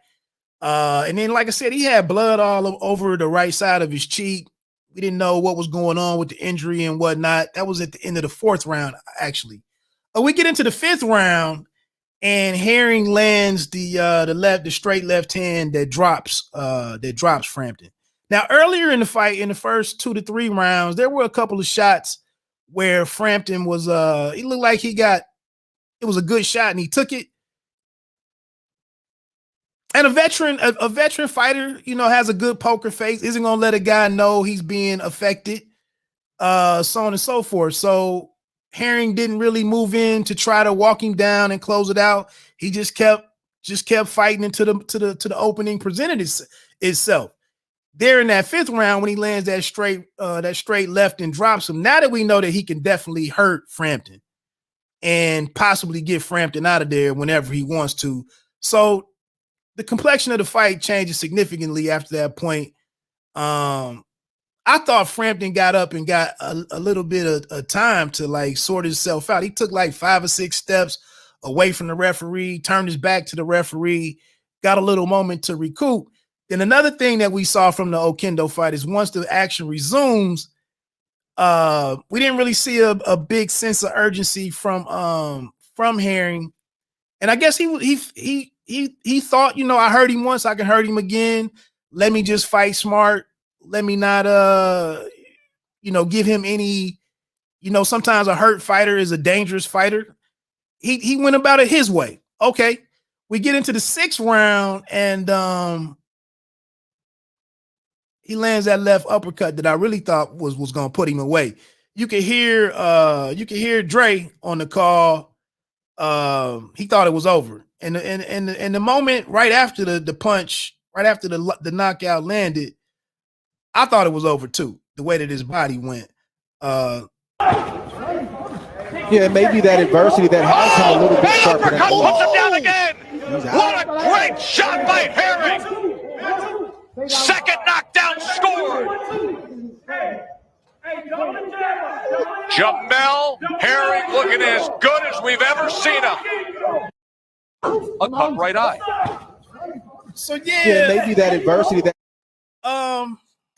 Speaker 3: And then, like I said, he had blood all over the right side of his cheek. We didn't know what was going on with the injury and whatnot. That was at the end of the 4th round, actually. We get into the 5th round, and Herring lands the straight left hand that drops Frampton. Now, earlier in the fight, in the first 2 to 3 rounds, there were a couple of shots where Frampton was he looked like it was a good shot and he took it. And a veteran fighter, you know, has a good poker face, isn't gonna let a guy know he's being affected, so on and so forth. So Herring didn't really move in to try to walk him down and close it out. He just kept fighting into the opening presented itself. There in that 5th round, when he lands that straight left and drops him, now that we know that he can definitely hurt Frampton and possibly get Frampton out of there whenever he wants to. So the complexion of the fight changes significantly after that point. I thought Frampton got up and got a little bit of time to like sort himself out. He took like 5 or 6 steps away from the referee, turned his back to the referee, got a little moment to recoup. Then another thing that we saw from the Oquendo fight is once the action resumes, we didn't really see a big sense of urgency from Herring. And I guess he thought, you know, I hurt him once, I can hurt him again. Let me just fight smart. Let me not you know, give him any, you know, sometimes a hurt fighter is a dangerous fighter. He went about it his way. Okay. We get into the 6th round and he lands that left uppercut that I really thought was going to put him away. You could hear Dre on the call. He thought it was over. And the moment right after the punch, right after the knockout landed, I thought it was over too, the way that his body went.
Speaker 5: Yeah, maybe that adversity that has him a little bit sharper.
Speaker 1: Uppercut puts him down again. What a great shot by Herring. Second knockdown scored. Jamel Herring looking as good as we've ever seen him. A cut right eye.
Speaker 3: So
Speaker 5: yeah, maybe that adversity that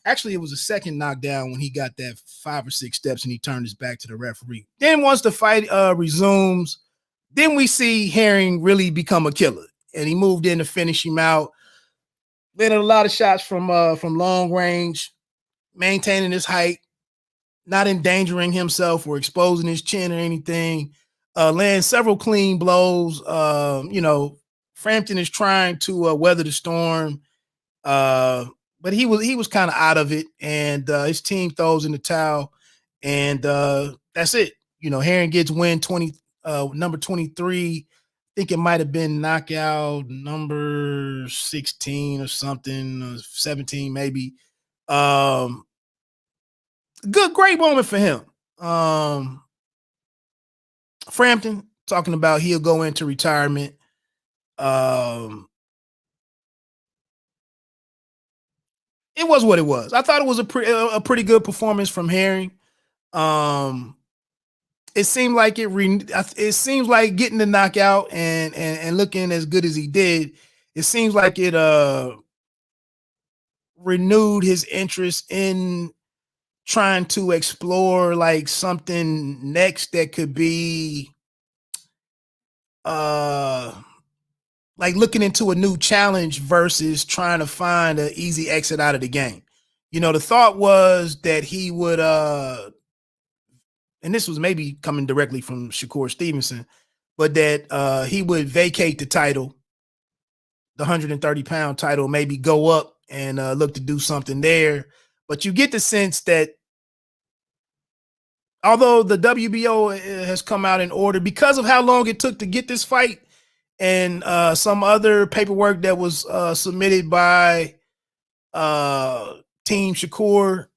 Speaker 3: actually it was a second knockdown when he got that 5 or 6 steps and he turned his back to the referee. Then once the fight resumes, then we see Herring really become a killer, and he moved in to finish him out. Landed a lot of shots from long range, maintaining his height, not endangering himself or exposing his chin or anything. Land several clean blows. You know, Frampton is trying to weather the storm, but he was kind of out of it, and his team throws in the towel, and that's it. You know, Herring gets win number 23. I think it might have been knockout number 16 or something, 17 maybe. Great moment for him. Frampton talking about he'll go into retirement. It was what it was. I thought it was a pretty good performance from Herring. It seemed like it seems like getting the knockout and looking as good as he did. It seems like it renewed his interest in trying to explore like something next that could be like looking into a new challenge versus trying to find an easy exit out of the game. You know, the thought was that he would and this was maybe coming directly from Shakur Stevenson, but that he would vacate the title, the 130-pound title, maybe go up and look to do something there. But you get the sense that although the WBO has come out in order because of how long it took to get this fight and some other paperwork that was submitted by Team Shakur a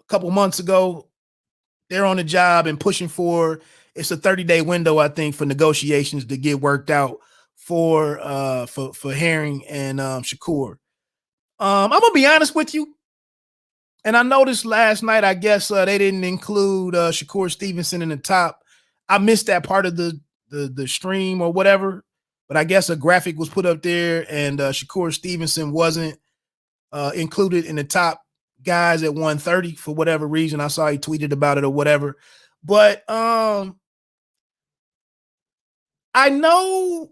Speaker 3: couple months ago, they're on the job and pushing for, it's a 30-day window, I think, for negotiations to get worked out for Herring and Shakur. I'm gonna be honest with you, and I noticed last night, I guess they didn't include Shakur Stevenson in the top. I missed that part of the stream or whatever, but I guess a graphic was put up there, and Shakur Stevenson wasn't included in the top guys at 130 for whatever reason. I saw he tweeted about it or whatever, but I know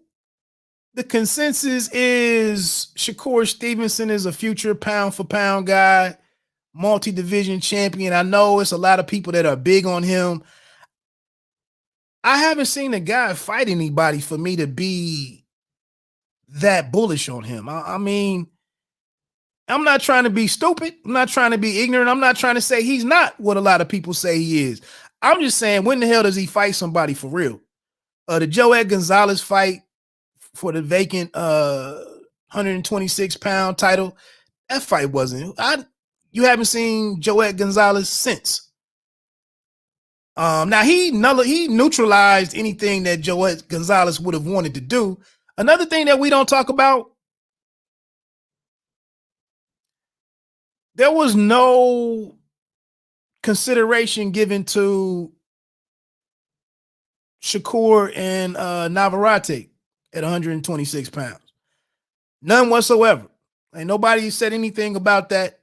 Speaker 3: the consensus is Shakur Stevenson is a future pound for pound guy, multi-division champion. I know it's a lot of people that are big on him. I haven't seen a guy fight anybody for me to be that bullish on him. I mean, I'm not trying to be stupid. I'm not trying to be ignorant. I'm not trying to say he's not what a lot of people say he is. I'm just saying, when the hell does he fight somebody for real? The Joet Gonzalez fight for the vacant 126-pound title, that fight wasn't. You haven't seen Joet Gonzalez since. Now he neutralized anything that Joet Gonzalez would have wanted to do. Another thing that we don't talk about, there was no consideration given to Shakur and Navarrete at 126 pounds. None whatsoever. Ain't nobody said anything about that.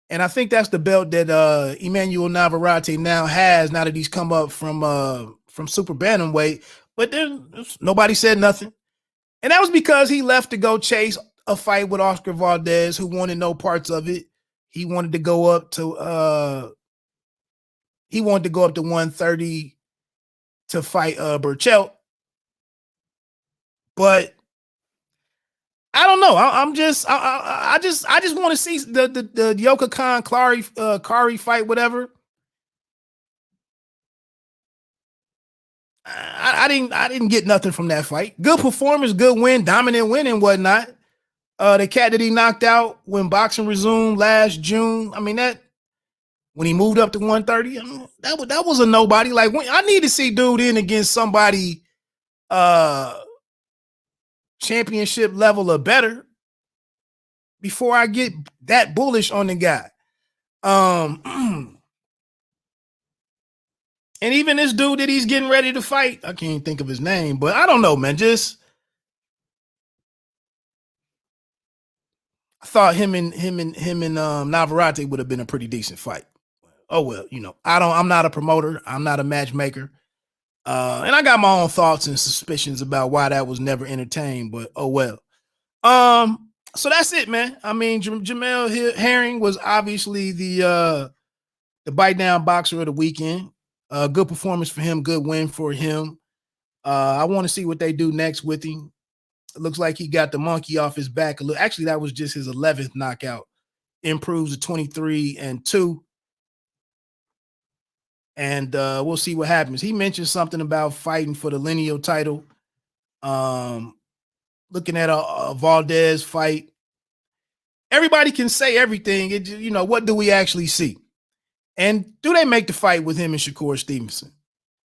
Speaker 3: And I think that's the belt that Emmanuel Navarrete now has, now that he's come up from super bantamweight. But then nobody said nothing. And that was because he left to go chase a fight with Oscar Valdez, who wanted no parts of it. He wanted to go up to 130 to fight Burchelt. But I don't know. I just want to see the Yoka Khan Kari fight, whatever. I didn't get nothing from that fight. Good performance, good win, dominant win and whatnot. The cat that he knocked out when boxing resumed last June. I mean, that when he moved up to 130, I mean, that was a nobody. Like, I need to see dude in against somebody championship level or better before I get that bullish on the guy. And even this dude that he's getting ready to fight, I can't think of his name, but I don't know, man. Just I thought him and Navarrete would have been a pretty decent fight. Oh well, I'm not a promoter, I'm not a matchmaker. And I got my own thoughts and suspicions about why that was never entertained, but oh well. So that's it, man. I mean, Jamel Herring was obviously the bite down boxer of the weekend. Good performance for him, good win for him. I want to see what they do next with him. It looks like he got the monkey off his back. Actually, that was just his 11th knockout. Improves to 23-2. And we'll see what happens. He mentioned something about fighting for the lineal title. Looking at a Valdez fight. Everybody can say everything. What do we actually see? And do they make the fight with him and Shakur Stevenson?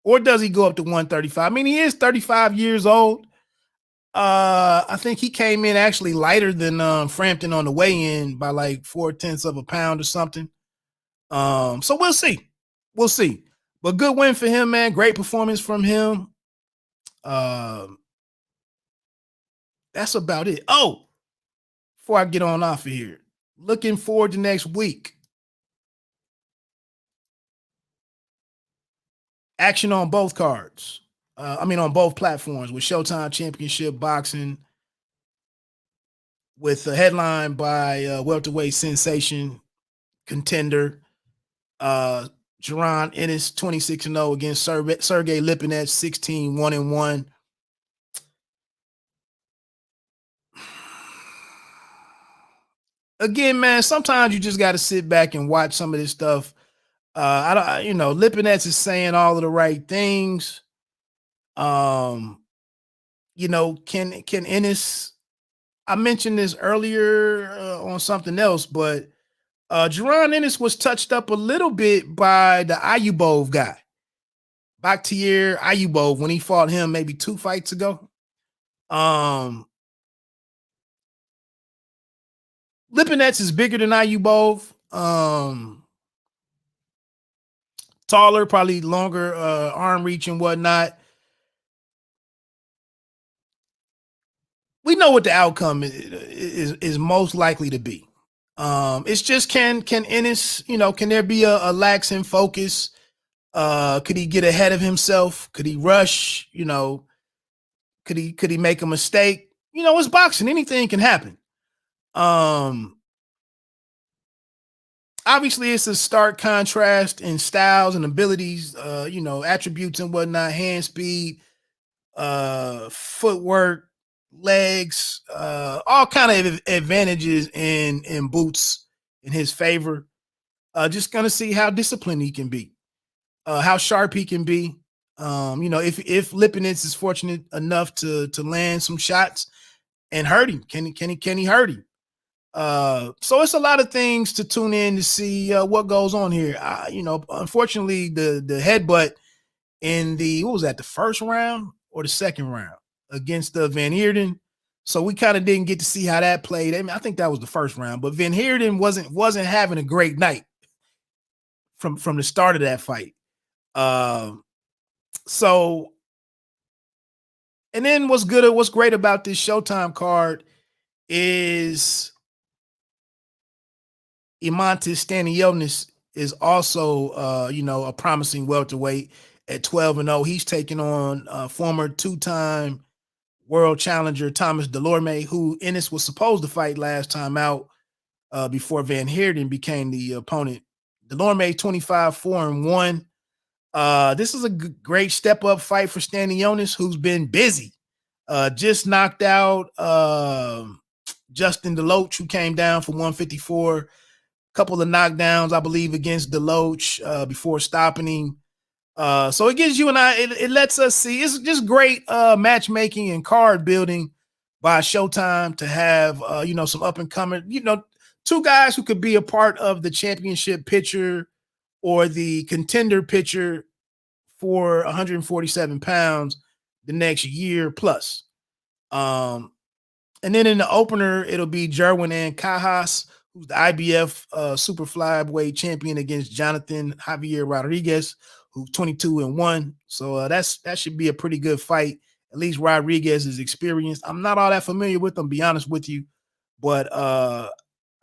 Speaker 3: Or does he go up to 135? I mean, he is 35 years old. I think he came in actually lighter than Frampton on the weigh-in by like 0.4 of a pound or something. So we'll see. We'll see. But good win for him, man. Great performance from him. That's about it. Oh, before I get on off of here, looking forward to next week. Action on both cards. On both platforms with Showtime Championship Boxing, with a headline by welterweight sensation contender Jaron Ennis, 26-0 against Sergey Lipinets, 16-1-1. Again, man, sometimes you just got to sit back and watch some of this stuff. Lipinets is saying all of the right things. Can Ennis, I mentioned this earlier on something else, but Jaron Ennis was touched up a little bit by the Ayubov guy, Bakhodir Jalolov, when he fought him maybe 2 fights ago. Lipinets is bigger than Ayubov. Taller, probably longer arm reach and whatnot. We know what the outcome is most likely to be. It's just can Ennis, can there be a lax in focus? Could he get ahead of himself? Could he rush? Could he make a mistake? It's boxing. Anything can happen. Obviously, it's a stark contrast in styles and abilities, attributes and whatnot, hand speed, footwork, legs, all kind of advantages in Boots in his favor. Just gonna see how disciplined he can be, how sharp he can be. If Lipinets is fortunate enough to land some shots and hurt him, can he hurt him? So it's a lot of things to tune in to see what goes on here. Unfortunately, the headbutt in the first round or the second round against Van Heerden. So we kind of didn't get to see how that played. I mean, I think that was the first round, but Van Heerden wasn't having a great night from the start of that fight. So And then what's great about this Showtime card is Imantas Stanionis is also, a promising welterweight at 12-0. He's taking on former two-time world challenger Thomas Delorme, who Ennis was supposed to fight last time out before Van Heerden became the opponent. Delorme 25-4-1. This is a great step-up fight for Stanionis, who's been busy. Just knocked out Justin Deloach, who came down for 154. Couple of knockdowns, I believe, against Deloach before stopping him. So it gives you and I, it lets us see. It's just great matchmaking and card building by Showtime to have, some up and coming, two guys who could be a part of the championship picture or the contender picture for 147 pounds the next year plus. And then in the opener, it'll be Jerwin and Cajas, who's the IBF super flyweight champion, against Jonathan Javier Rodriguez, who's 22-1. So that should be a pretty good fight. At least Rodriguez is experienced. I'm not all that familiar with him, be honest with you, but I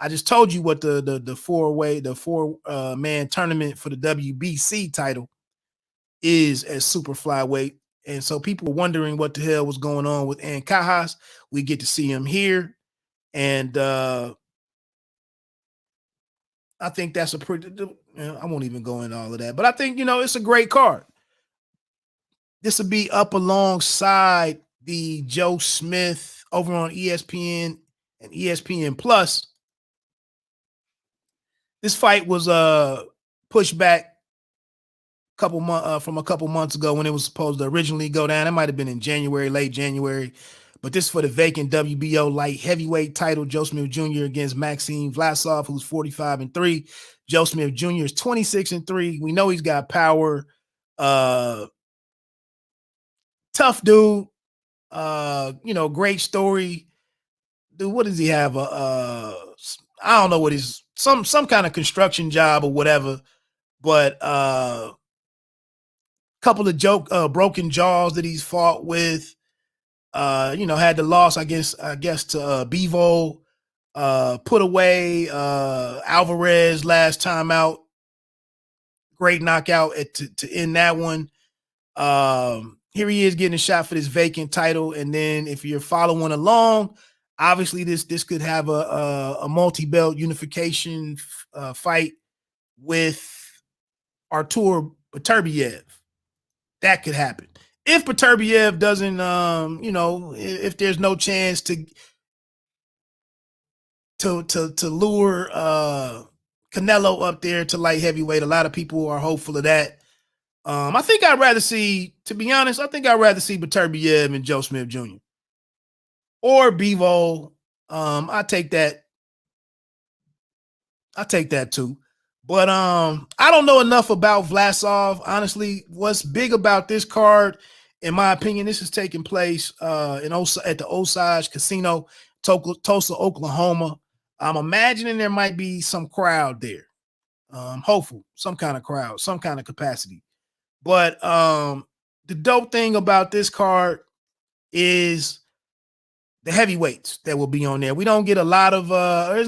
Speaker 3: just told you what the four-man tournament for the WBC title is as super flyweight. And so people were wondering what the hell was going on with Ann Cajas. We get to see him here. And I think that's a pretty, I won't even go into all of that, but I think, it's a great card. This will be up alongside the Joe Smith over on ESPN and ESPN Plus. This fight was pushed back from a couple months ago when it was supposed to originally go down. It might have been in January, late January, but this is for the vacant WBO light heavyweight title. Joe Smith Jr. against Maxime Vlasov, who's 45-3. Joe Smith Jr. is 26-3. We know he's got power. Tough dude. Great story. Dude, what does he have? I don't know what he's some kind of construction job or whatever, but couple of broken jaws that he's fought with. Had the loss, I guess to Bivol, put away Alvarez last time out. Great knockout to end that one. Here he is getting a shot for this vacant title. And then if you're following along, obviously this could have a multi-belt unification fight with Artur Beterbiev. That could happen. If Beterbiev doesn't, if there's no chance to lure Canelo up there to light heavyweight, a lot of people are hopeful of that. I think I'd rather see Beterbiev and Joe Smith Jr. or Bivol. I take that too. But I don't know enough about Vlasov. Honestly, what's big about this card, in my opinion, this is taking place at the Osage Casino, Tulsa, Oklahoma. I'm imagining there might be some crowd there. Hopeful, some kind of crowd, some kind of capacity. But the dope thing about this card is the heavyweights that will be on there. We don't get a lot of the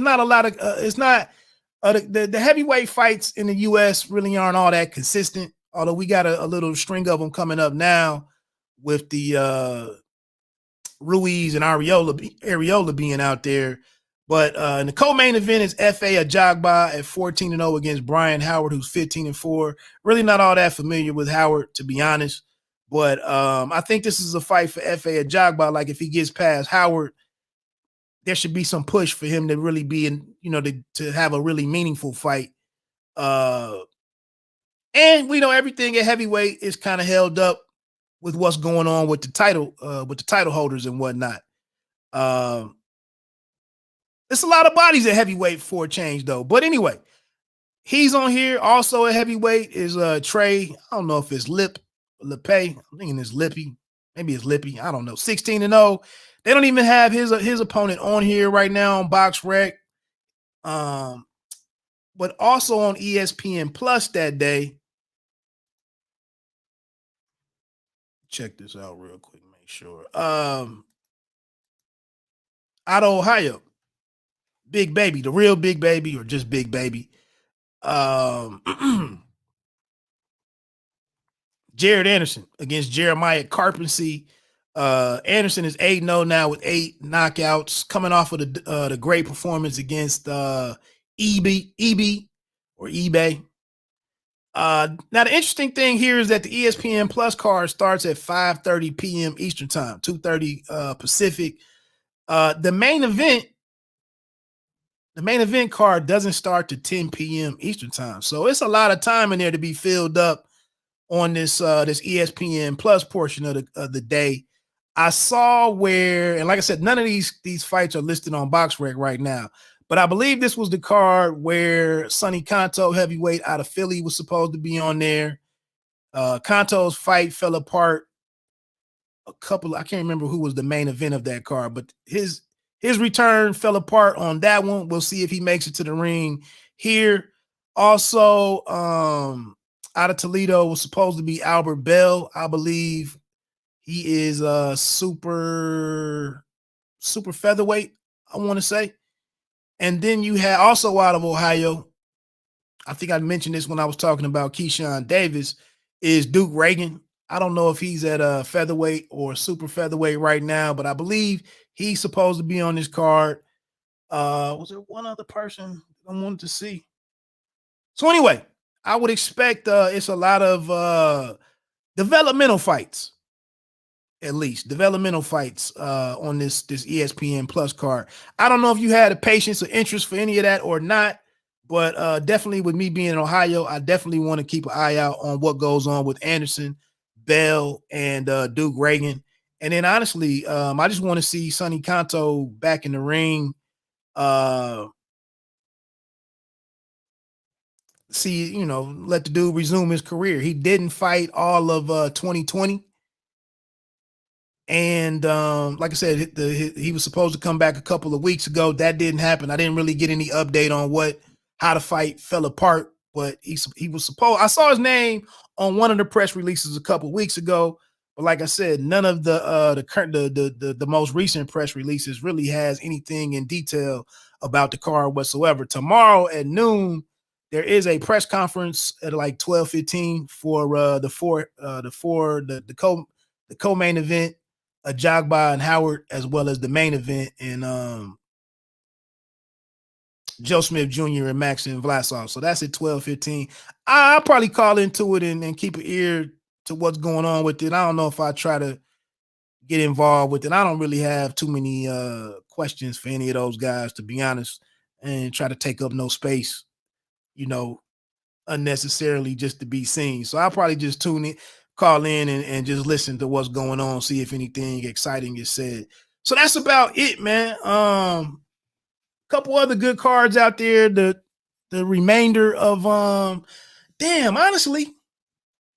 Speaker 3: heavyweight fights in the U.S. really aren't all that consistent, although we got a little string of them coming up now with the Ruiz and Ariola being out there. But in the co-main event is F.A. Ajagba at 14-0 against Brian Howard, who's 15-4. Really not all that familiar with Howard, to be honest. But I think this is a fight for F.A. Ajagba. Like, if he gets past Howard, there should be some push for him to really be in, to have a really meaningful fight. And we know everything at heavyweight is kind of held up with what's going on with the title holders and whatnot. It's a lot of bodies at heavyweight for a change, though. But anyway, he's on here. Also at heavyweight is Trey. I don't know if it's Lippe. I'm thinking it's Lippy. Maybe it's Lippy. I don't know. 16-0. They don't even have his opponent on here right now on BoxRec. But also on ESPN Plus that day, check this out real quick, make sure. Out of Ohio, Big Baby, the real Big Baby, or just Big Baby. Jared Anderson against Jeremiah Carpensy. Anderson is 8-0 now with 8 knockouts, coming off of the great performance against EB or eBay. Now the interesting thing here is that the ESPN Plus card starts at 5:30 p.m. Eastern time, 2:30 Pacific. The main event card doesn't start to 10 p.m. Eastern time, so it's a lot of time in there to be filled up on this ESPN Plus portion of the day. I saw where, and like I said, none of these fights are listed on BoxRec right now, but I believe this was the card where Sonny Kanto, heavyweight out of Philly, was supposed to be on there. Kanto's fight fell apart. I can't remember who was the main event of that card, but his return fell apart on that one. We'll see if he makes it to the ring here. Also, out of Toledo was supposed to be Albert Bell. I believe he is super featherweight, I want to say. And then you had also out of Ohio, I think I mentioned this when I was talking about Keyshawn Davis, is Duke Reagan. I don't know if he's at featherweight or super featherweight right now, but I believe he's supposed to be on this card. Was there one other person I wanted to see? So anyway, I would expect it's a lot of developmental fights, at least developmental fights on this ESPN Plus card. I don't know if you had a patience or interest for any of that or not, but definitely with me being in Ohio, I definitely want to keep an eye out on what goes on with Anderson, Bell, and Duke Reagan. And then honestly, I just want to see Sonny Kanto back in the ring. Let the dude resume his career. He didn't fight all of 2020. And like I said, he was supposed to come back a couple of weeks ago. That didn't happen. I didn't really get any update on how the fight fell apart, but he was supposed. I saw his name on one of the press releases a couple of weeks ago, but like I said, none of the most recent press releases really has anything in detail about the card whatsoever. Tomorrow at noon, there is a press conference at like 12:15 for the co-main event, Jagba and Howard, as well as the main event, and Joe Smith Jr. and Maxim Vlasov. So that's at 12:15. I'll probably call into it and keep an ear to what's going on with it. I don't know if I try to get involved with it. I don't really have too many questions for any of those guys, to be honest, and try to take up no space, unnecessarily just to be seen. So I'll probably just call in and just listen to what's going on, see if anything exciting is said. So that's about it, man. Couple other good cards out there. The remainder of honestly,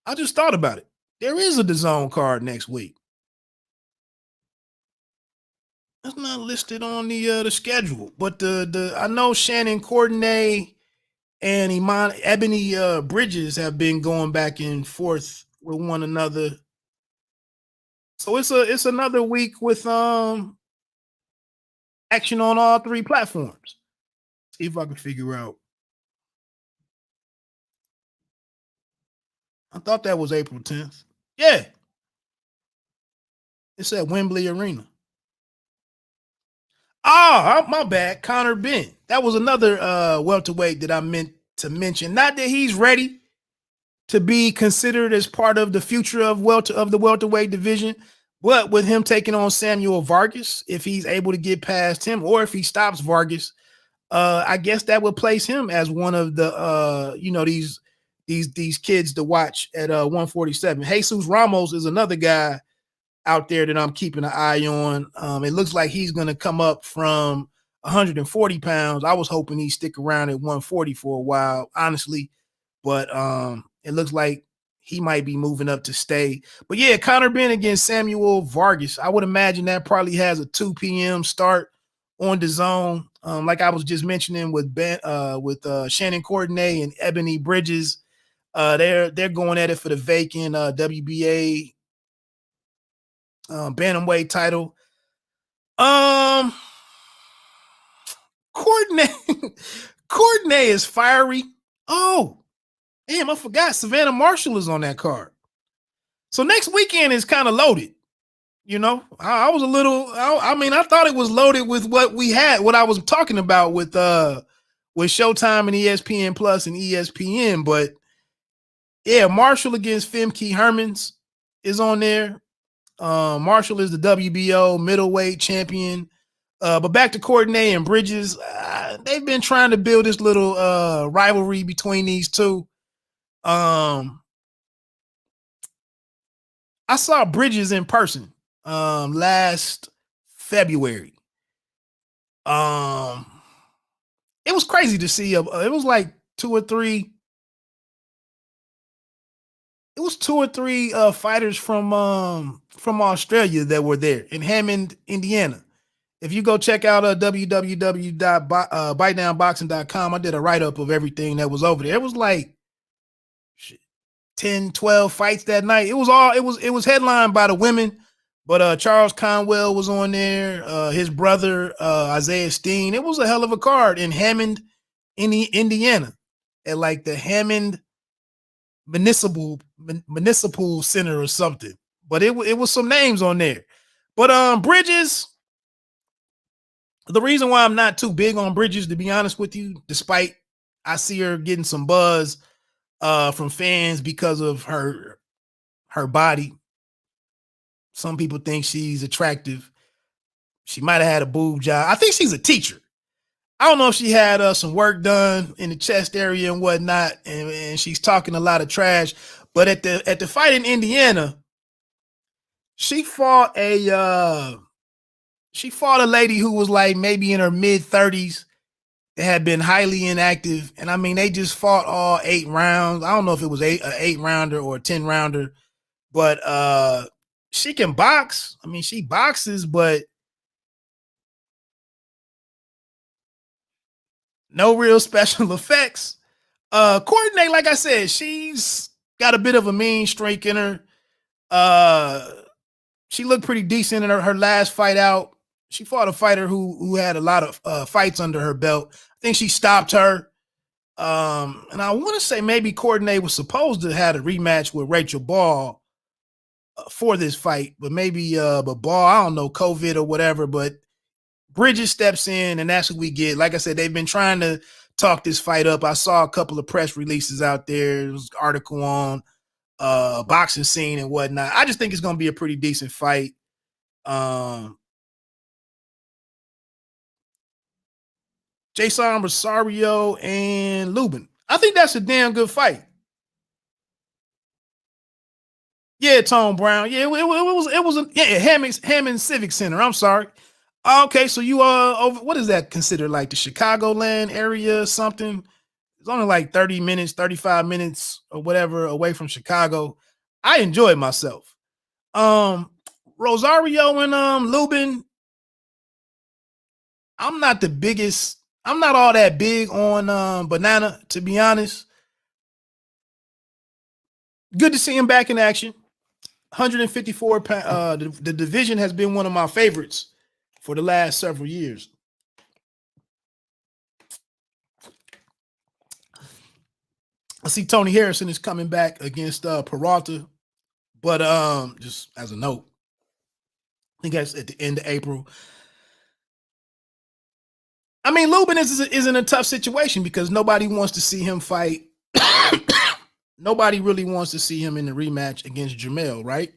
Speaker 3: I just thought about it. There is a DAZN card next week. It's not listed on the schedule, but I know Shannon Courtenay and Ebony Bridges have been going back and forth with one another. So it's another week with action on all three platforms. See if I can figure out. I thought that was April 10th. Yeah. It's at Wembley Arena. My bad. Connor Benn. That was another welterweight that I meant to mention. Not that he's ready to be considered as part of the future of the welterweight division, but with him taking on Samuel Vargas, if he's able to get past him, or if he stops Vargas, I guess that would place him as one of the these kids to watch at 147. Jesus Ramos is another guy out there that I'm keeping an eye on. It looks like he's going to come up from 140 pounds. I was hoping he'd stick around at 140 for a while, honestly, but it looks like he might be moving up to stay. But yeah, Connor Benn against Samuel Vargas. I would imagine that probably has a 2 p.m. start on DAZN. Like I was just mentioning with Shannon Courtenay and Ebony Bridges. They're going at it for the vacant WBA bantamweight title. Courtney is fiery. Oh, damn, I forgot Savannah Marshall is on that card. So next weekend is kind of loaded. You know, I was a little, I mean, I thought it was loaded with what we had, what I was talking about with Showtime and ESPN Plus and ESPN. But yeah, Marshall against Femke Hermans is on there. Marshall is the WBO middleweight champion. But back to Courtney and Bridges, they've been trying to build this little rivalry between these two. I saw Bridges in person last February. It was crazy to see. It was like two or three fighters from Australia that were there in Hammond, Indiana. If you go check out www.bitedownboxing.com, I did a write-up of everything that was over there. It was like 10, 12 fights that night. It was headlined by the women, but Charles Conwell was on there, his brother Isaiah Steen. It was a hell of a card in Hammond, Indiana, at like the Hammond Municipal Center or something. But it was some names on there. But Bridges, the reason why I'm not too big on Bridges, to be honest with you, despite I see her getting some buzz from fans because of her body. Some people think she's attractive. She might have had a boob job. I think she's a teacher. I don't know if she had some work done in the chest area and whatnot, and she's talking a lot of trash. But at the fight in Indiana, she fought a lady who was like maybe in her mid-30s that had been highly inactive. And I mean, they just fought all 8 rounds. I don't know if it was an 8-rounder or a 10-rounder, but she can box. I mean, she boxes, but no real special effects. Courtney, like I said, she's got a bit of a mean streak in her. She looked pretty decent in her last fight out. She fought a fighter who had a lot of fights under her belt. I think she stopped her. And I want to say maybe Courtney was supposed to have a rematch with Rachel Ball for this fight, but maybe but Ball, I don't know, COVID or whatever, but Bridges steps in, and that's what we get. Like I said, they've been trying to talk this fight up. I saw a couple of press releases out there. There was an article on boxing scene and whatnot. I just think it's going to be a pretty decent fight. Jason Rosario and Lubin. I think that's a damn good fight. Yeah, Tone Brown. Yeah, it was Hammond Civic Center. I'm sorry. Okay, so you over, what is that considered, like the Chicagoland area or something? It's only like 30 minutes, 35 minutes or whatever away from Chicago. I enjoyed myself. Rosario and Lubin. I'm not all that big on Banana, to be honest. Good to see him back in action. 154 pounds. The division has been one of my favorites for the last several years. I see Tony Harrison is coming back against Peralta, but just as a note, I think that's at the end of April. I mean, Lubin is in a tough situation because nobody wants to see him fight. Nobody really wants to see him in the rematch against Jamel, right?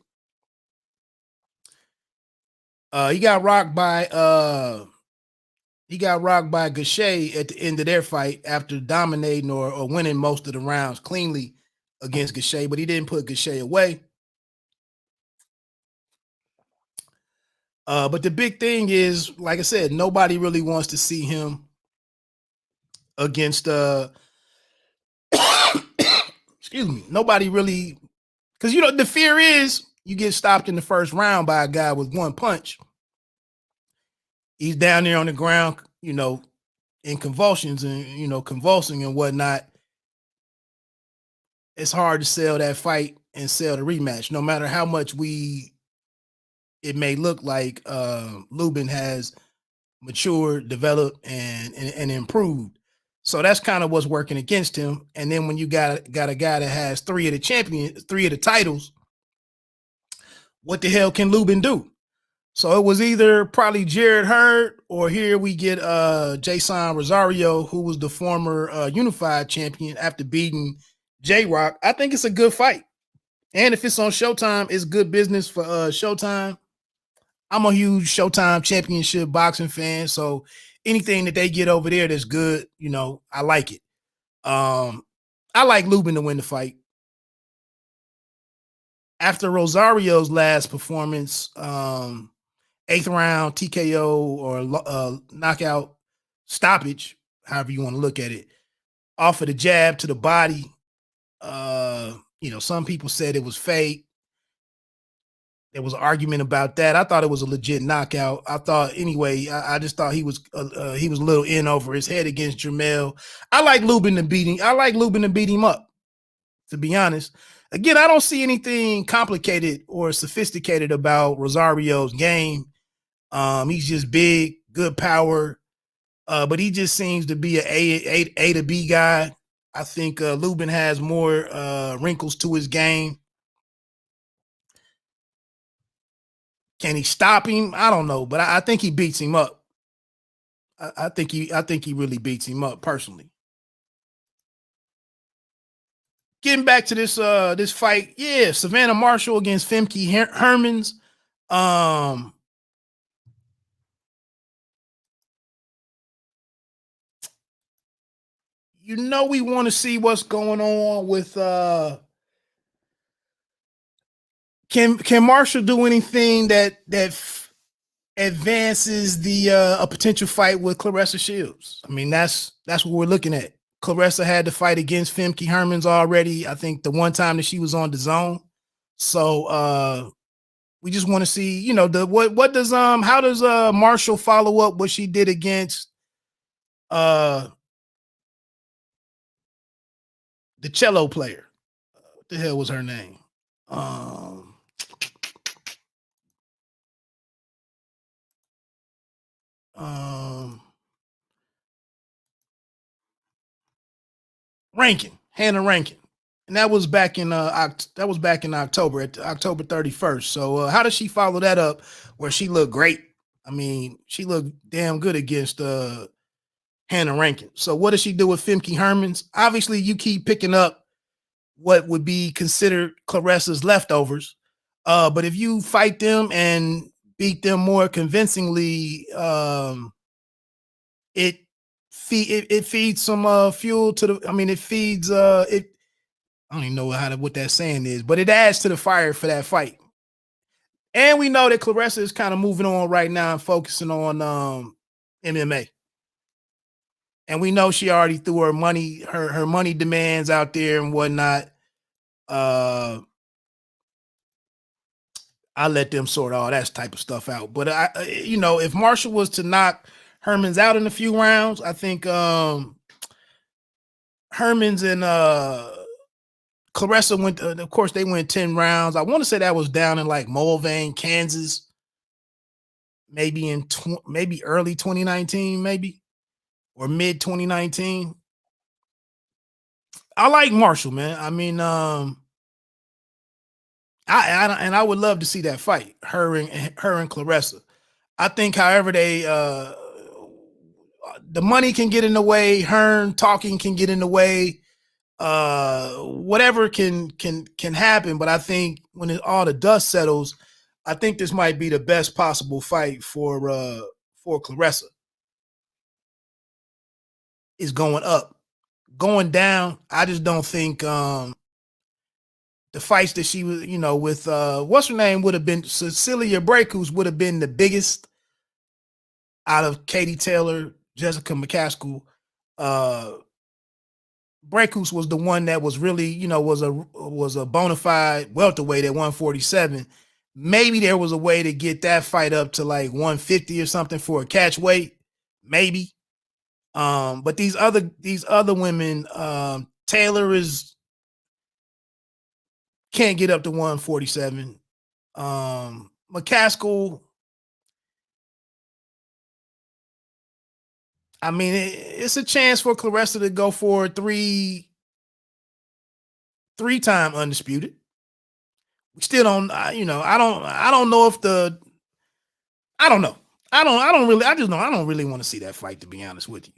Speaker 3: He got rocked by Gachet at the end of their fight after dominating or winning most of the rounds cleanly against Gachet, but he didn't put Gachet away. But the big thing is, like I said, nobody really wants to see him against excuse me. Nobody really, because the fear is you get stopped in the first round by a guy with one punch. He's down there on the ground, in convulsions and convulsing and whatnot. It's hard to sell that fight and sell the rematch, no matter how much we it may look like Lubin has matured, developed, and improved. So that's kind of what's working against him. And then when you got a guy that has three of the titles, what the hell can Lubin do? So it was either probably Jared Hurd, or here we get Jason Rosario, who was the former unified champion after beating J-Rock. I think it's a good fight. And if it's on Showtime, it's good business for Showtime. I'm a huge Showtime championship boxing fan, so anything that they get over there that's good, you know, I like it. I like Lubin to win the fight. After Rosario's last performance, 8th round TKO or knockout stoppage, however you want to look at it, off of the jab to the body. You know, some people said it was fake. There was an argument about that. I thought it was a legit knockout. I thought anyway. I just thought he was a little in over his head against Jamel. I like Lubin to beat him. I like Lubin to beat him up. To be honest, again, I don't see anything complicated or sophisticated about Rosario's game. He's just big, good power, but he just seems to be a to B guy. I think Lubin has more wrinkles to his game. Can he stop him? I don't know, but I think he beats him up. I think he really beats him up personally. Getting back to this fight, yeah, Savannah Marshall against Femke Hermans. You know, we want to see what's going on with can Marshall do anything that advances the a potential fight with Claressa Shields? I mean, that's what we're looking at. Claressa had to fight against Femke Hermans already. I think the one time that she was on DAZN. So we just want to see, you know, what does how does Marshall follow up what she did against the cello player? What the hell was her name? Hannah Rankin, and that was back in October, at October 31st. So how does she follow that up where she looked great? I mean, she looked damn good against Hannah Rankin. So what does she do with Femke Hermans? Obviously, you keep picking up what would be considered Claressa's leftovers, but if you fight them and beat them more convincingly, it feeds some fuel to the. I mean, it feeds it. I don't even know what that saying is, but it adds to the fire for that fight. And we know that Claressa is kind of moving on right now and focusing on MMA. And we know she already threw her money demands out there and whatnot. I let them sort all that type of stuff out. But you know, if Marshall was to knock Hermans out in a few rounds, I think Hermans and Claressa went. Of course, they went 10 rounds. I want to say that was down in like Mulvane, Kansas, maybe in maybe early 2019, maybe or mid 2019. I like Marshall, man. I mean, I would love to see that fight, her and Claressa. I think, however, the money can get in the way, Hearn talking can get in the way, whatever can happen. But I think when all the dust settles, I think this might be the best possible fight for Claressa. Is going up. Going down, I just don't think the fights that she was, you know, with what's her name would have been Cecilia Braekhus would have been the biggest out of Katie Taylor, Jessica McCaskill. Braekhus was the one that was really, you know, was a bona fide welterweight at 147. Maybe there was a way to get that fight up to like 150 or something for a catch weight, maybe. But these other women, Taylor can't get up to 147. McCaskill, I mean, it's a chance for Claressa to go for three-time undisputed. We still don't, I don't know if I don't know. I don't really want to see that fight, to be honest with you.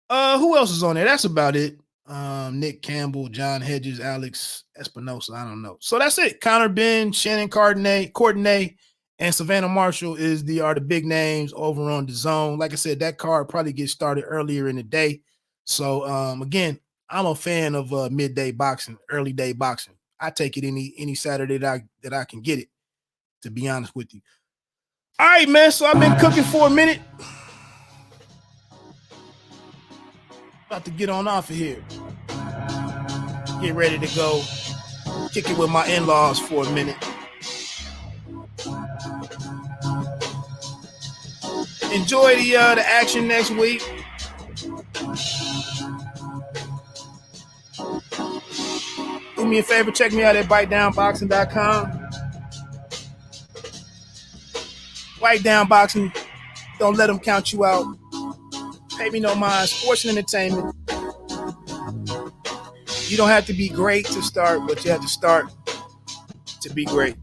Speaker 3: Who else is on there? That's about it. Nick Campbell, John Hedges, Alex Espinosa. I don't know. So that's it. Connor Ben, Shannon Courtenay, and Savannah Marshall are the big names over on DAZN. Like I said, that card probably gets started earlier in the day. So again, I'm a fan of midday boxing, early day boxing. I take it any Saturday that I can get it, to be honest with you. All right, man. So I've been cooking for a minute. About to get on off of here. Get ready to go kick it with my in-laws for a minute. Enjoy the action next week. Do me a favor, check me out at bitedownboxing.com. Bite Down Boxing. Don't let them count you out. Pay me no mind. Sports and entertainment. You don't have to be great to start, but you have to start to be great.